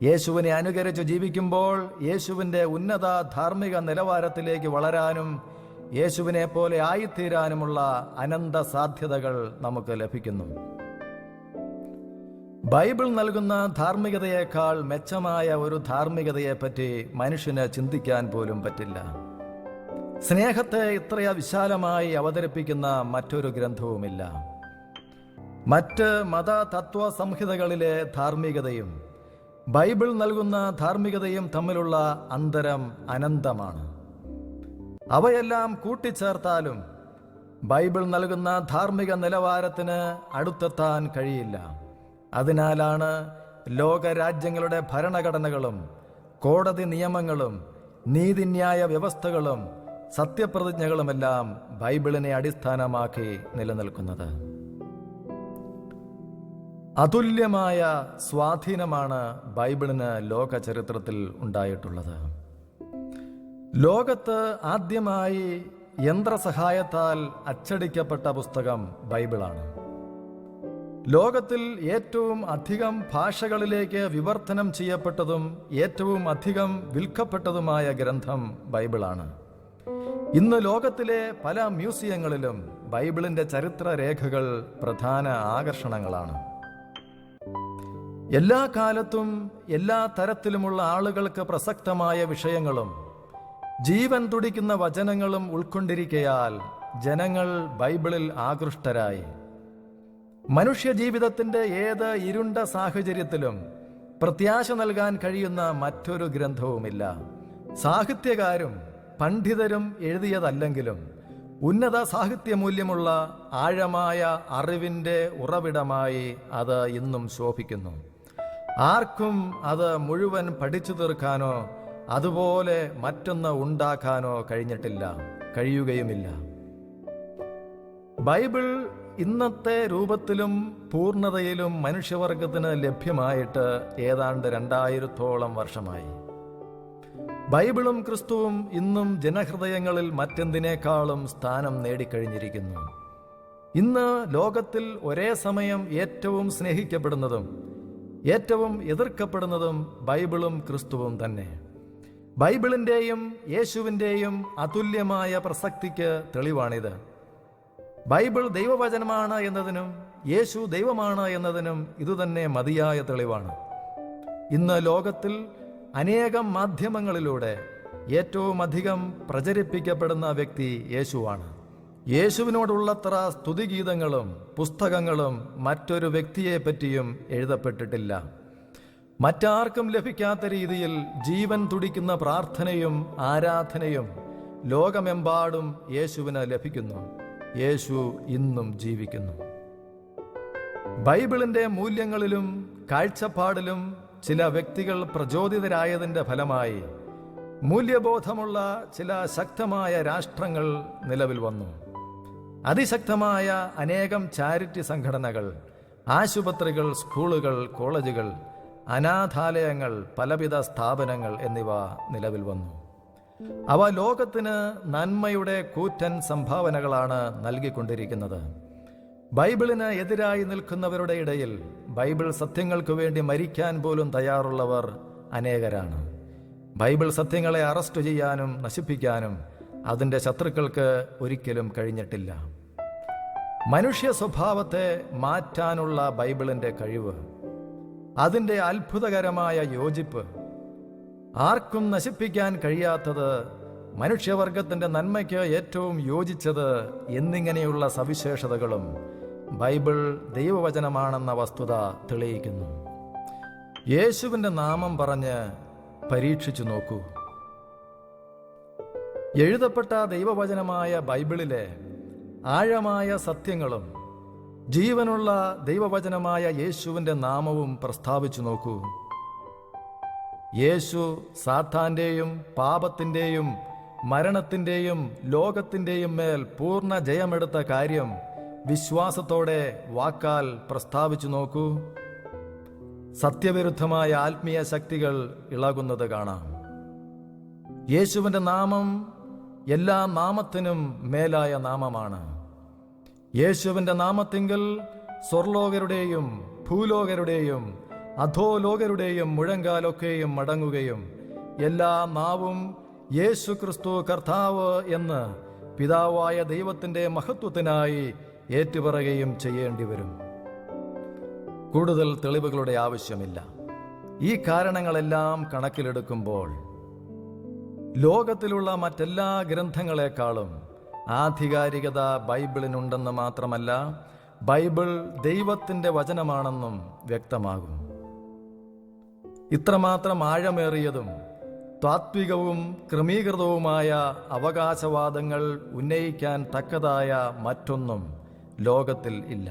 യേശുവിനെ അനുകരിച്ച് ജീവിക്കുമ്പോൾ യേശുവിൻ്റെ ഉന്നത ധാർമ്മിക നിലവാരത്തിലേക്ക് വളരാനും യേശുവിനെ പോലെ ആയിത്തീരാനുമുള്ള അനന്ത സാധ്യതകൾ നമുക്ക് ലഭിക്കുന്നു. ബൈബിൾ നൽകുന്ന ധാർമ്മികതയേക്കാൾ മെച്ചമായ ഒരു ധാർമ്മികതയെപ്പറ്റി മനുഷ്യന് ചിന്തിക്കാൻ പോലും പറ്റില്ല. സ്നേഹത്തെ ഇത്ര വിശാലമായി അവതരിപ്പിക്കുന്ന മറ്റൊരു ഗ്രന്ഥവുമില്ല. മറ്റ് മത തത്വ സംഹിതകളിലെ ധാർമ്മികതയും ബൈബിൾ നൽകുന്ന ധാർമ്മികതയും തമ്മിലുള്ള അന്തരം അനന്തമാണ്. അവയെല്ലാം കൂട്ടിച്ചേർത്താലും ബൈബിൾ നൽകുന്ന ധാർമ്മിക നിലവാരത്തിന് അടുത്തെത്താൻ കഴിയില്ല. അതിനാലാണ് ലോകരാജ്യങ്ങളുടെ ഭരണഘടനകളും കോടതി നിയമങ്ങളും നീതിന്യായ വ്യവസ്ഥകളും സത്യപ്രതിജ്ഞകളുമെല്ലാം ബൈബിളിനെ അടിസ്ഥാനമാക്കി നിലനിൽക്കുന്നത്. അതുല്യമായ സ്വാധീനമാണ് ബൈബിളിന് ലോക ചരിത്രത്തിൽ ഉണ്ടായിട്ടുള്ളത്. ലോകത്ത് ആദ്യമായി യന്ത്രസഹായത്താൽ അച്ചടിക്കപ്പെട്ട പുസ്തകം ബൈബിളാണ്. ലോകത്തിൽ ഏറ്റവും അധികം ഭാഷകളിലേക്ക് വിവർത്തനം ചെയ്യപ്പെട്ടതും ഏറ്റവും അധികം വിൽക്കപ്പെട്ടതുമായ ഗ്രന്ഥം ബൈബിളാണ്. ഇന്ന് ലോകത്തിലെ പല മ്യൂസിയങ്ങളിലും ബൈബിളിന്റെ ചരിത്ര രേഖകൾ പ്രധാന ആകർഷണങ്ങളാണ്. എല്ലാ കാലത്തും എല്ലാ തരത്തിലുമുള്ള ആളുകൾക്ക് പ്രസക്തമായ വിഷയങ്ങളും ജീവൻ തുടിക്കുന്ന വചനങ്ങളും ഉൾക്കൊണ്ടിരിക്കയാൽ ജനങ്ങൾ ബൈബിളിൽ ആകൃഷ്ടരായി. മനുഷ്യജീവിതത്തിന്റെ ഏത് ഇരുണ്ട സാഹചര്യത്തിലും പ്രത്യാശ നൽകാൻ കഴിയുന്ന മറ്റൊരു ഗ്രന്ഥവുമില്ല. സാഹിത്യകാരും പണ്ഡിതരും എഴുതിയതല്ലെങ്കിലും ഉന്നത സാഹിത്യമൂല്യമുള്ള ആഴമായ അറിവിൻ്റെ ഉറവിടമായി അത് ഇന്നും ശോഭിക്കുന്നു. ആർക്കും അത് മുഴുവൻ പഠിച്ചു തീർക്കാനോ അതുപോലെ മറ്റൊന്ന് ഉണ്ടാക്കാനോ കഴിയുകയുമില്ല. ബൈബിൾ ഇന്നത്തെ രൂപത്തിലും പൂർണ്ണതയിലും മനുഷ്യവർഗത്തിന് ലഭ്യമായിട്ട് ഏതാണ്ട് 2000-ഓളം വർഷമായി. ബൈബിളും ക്രിസ്തുവും ഇന്നും ജനഹൃദയങ്ങളിൽ മറ്റെന്തിനേക്കാളും സ്ഥാനം നേടിക്കഴിഞ്ഞിരിക്കുന്നു. ഇന്ന് ലോകത്തിൽ ഒരേ സമയം ഏറ്റവും സ്നേഹിക്കപ്പെടുന്നതും ഏറ്റവും എതിർക്കപ്പെടുന്നതും ബൈബിളും ക്രിസ്തുവും തന്നെ. ബൈബിളിൻ്റെയും യേശുവിൻ്റെയും അതുല്യമായ പ്രസക്തിക്ക് തെളിവാണിത്. ബൈബിൾ ദൈവവചനമാണ് എന്നതിനും യേശു ദൈവമാണ് എന്നതിനും ഇതുതന്നെ മതിയായ തെളിവാണ്. ഇന്ന് ലോകത്തിൽ അനേകം മാധ്യമങ്ങളിലൂടെ ഏറ്റവും അധികം പ്രചരിപ്പിക്കപ്പെടുന്ന വ്യക്തി യേശുവാണ്. യേശുവിനോടുള്ളത്ര സ്തുതിഗീതങ്ങളും പുസ്തകങ്ങളും മറ്റൊരു വ്യക്തിയെപ്പറ്റിയും എഴുതപ്പെട്ടിട്ടില്ല. മറ്റാർക്കും ലഭിക്കാത്ത രീതിയിൽ ജീവൻ തുടിക്കുന്ന പ്രാർത്ഥനയും ആരാധനയും ലോകമെമ്പാടും യേശുവിന് ലഭിക്കുന്നു. യേശു ഇന്നും ജീവിക്കുന്നു. ബൈബിളിന്റെ മൂല്യങ്ങളിലും കാഴ്ചപ്പാടിലും ചില വ്യക്തികൾ പ്രചോദിതരായതിൻ്റെ ഫലമായി മൂല്യബോധമുള്ള ചില ശക്തമായ രാഷ്ട്രങ്ങൾ നിലവിൽ വന്നു. അതിശക്തമായ അനേകം ചാരിറ്റി സംഘടനകൾ, ആശുപത്രികൾ, സ്കൂളുകൾ, കോളേജുകൾ, അനാഥാലയങ്ങൾ, പലവിധ സ്ഥാപനങ്ങൾ എന്നിവ നിലവിൽ വന്നു. അവ ലോകത്തിന് നന്മയുടെ കൂറ്റൻ സംഭാവനകളാണ് നൽകിക്കൊണ്ടിരിക്കുന്നത്. ബൈബിളിന് എതിരായി നിൽക്കുന്നവരുടെ ഇടയിൽ ബൈബിൾ സത്യങ്ങൾക്ക് വേണ്ടി മരിക്കാൻ പോലും തയ്യാറുള്ളവർ അനേകരാണ്. ബൈബിൾ സത്യങ്ങളെ അറസ്റ്റ് ചെയ്യാനും നശിപ്പിക്കാനും അതിൻ്റെ ശത്രുക്കൾക്ക് ഒരിക്കലും കഴിഞ്ഞിട്ടില്ല. മനുഷ്യ സ്വഭാവത്തെ മാറ്റാനുള്ള ബൈബിളിൻ്റെ കഴിവ്, അതിൻ്റെ അത്ഭുതകരമായ യോജിപ്പ്, ആർക്കും നശിപ്പിക്കാൻ കഴിയാത്തത്, മനുഷ്യവർഗത്തിൻ്റെ നന്മയ്ക്ക് ഏറ്റവും യോജിച്ചത് എന്നിങ്ങനെയുള്ള സവിശേഷതകളും ബൈബിൾ ദൈവവചനമാണെന്ന വസ്തുത തെളിയിക്കുന്നു. യേശുവിൻ്റെ നാമം പറഞ്ഞ് പരീക്ഷിച്ചു നോക്കൂ. എഴുതപ്പെട്ട ദൈവവചനമായ ബൈബിളിലെ ആഴമായ സത്യങ്ങളും ജീവനുള്ള ദൈവവചനമായ യേശുവിൻ്റെ നാമവും പ്രസ്താവിച്ചു നോക്കൂ. യേശു സാത്താന്റെയും പാപത്തിൻ്റെയും മരണത്തിൻ്റെയും ലോകത്തിൻ്റെയും മേൽ പൂർണ്ണ ജയമെടുത്ത കാര്യം വിശ്വാസത്തോടെ വാക്കാൽ പ്രസ്താവിച്ചു നോക്കൂ. സത്യവിരുദ്ധമായ ആത്മീയ ശക്തികൾ ഇളകുന്നത് കാണാം. യേശുവിൻ്റെ നാമം എല്ലാ നാമത്തിനും മേലായ നാമമാണ്. യേശുവിൻ്റെ നാമത്തിങ്കൽ സ്വർലോകരുടെയും ഭൂലോകരുടെയും അധോലോകരുടെയും മുഴങ്കാലൊക്കെയും മടങ്ങുകയും എല്ലാ നാവും യേശു ക്രിസ്തു കർത്താവ് എന്ന് പിതാവായ ദൈവത്തിൻ്റെ മഹത്വത്തിനായി ഏറ്റുപറയുകയും ചെയ്യേണ്ടി വരും. കൂടുതൽ തെളിവുകളുടെ ആവശ്യമില്ല. ഈ കാരണങ്ങളെല്ലാം കണക്കിലെടുക്കുമ്പോൾ ലോകത്തിലുള്ള മറ്റെല്ലാ ഗ്രന്ഥങ്ങളെക്കാളും ആധികാരികത ബൈബിളിനുണ്ടെന്ന് മാത്രമല്ല, ബൈബിൾ ദൈവത്തിൻ്റെ വചനമാണെന്നും വ്യക്തമാകും. ഇത്രമാത്രം ആഴമേറിയതും താത്വികവും ക്രമീകൃതവുമായ അവകാശവാദങ്ങൾ ഉന്നയിക്കാൻ തക്കതായ മറ്റൊന്നും ലോകത്തിൽ ഇല്ല.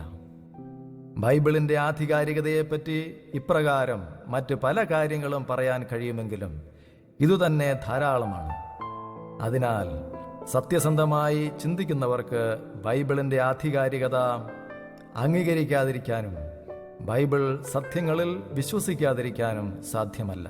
ബൈബിളിൻ്റെ ആധികാരികതയെപ്പറ്റി ഇപ്രകാരം മറ്റ് പല കാര്യങ്ങളും പറയാൻ കഴിയുമെങ്കിലും ഇതുതന്നെ ധാരാളമാണ്. അതിനാൽ സത്യസന്ധമായി ചിന്തിക്കുന്നവർക്ക് ബൈബിളിൻ്റെ ആധികാരികത അംഗീകരിക്കാതിരിക്കാനും ബൈബിൾ സത്യങ്ങളിൽ വിശ്വസിക്കാതിരിക്കാനും സാധ്യമല്ല.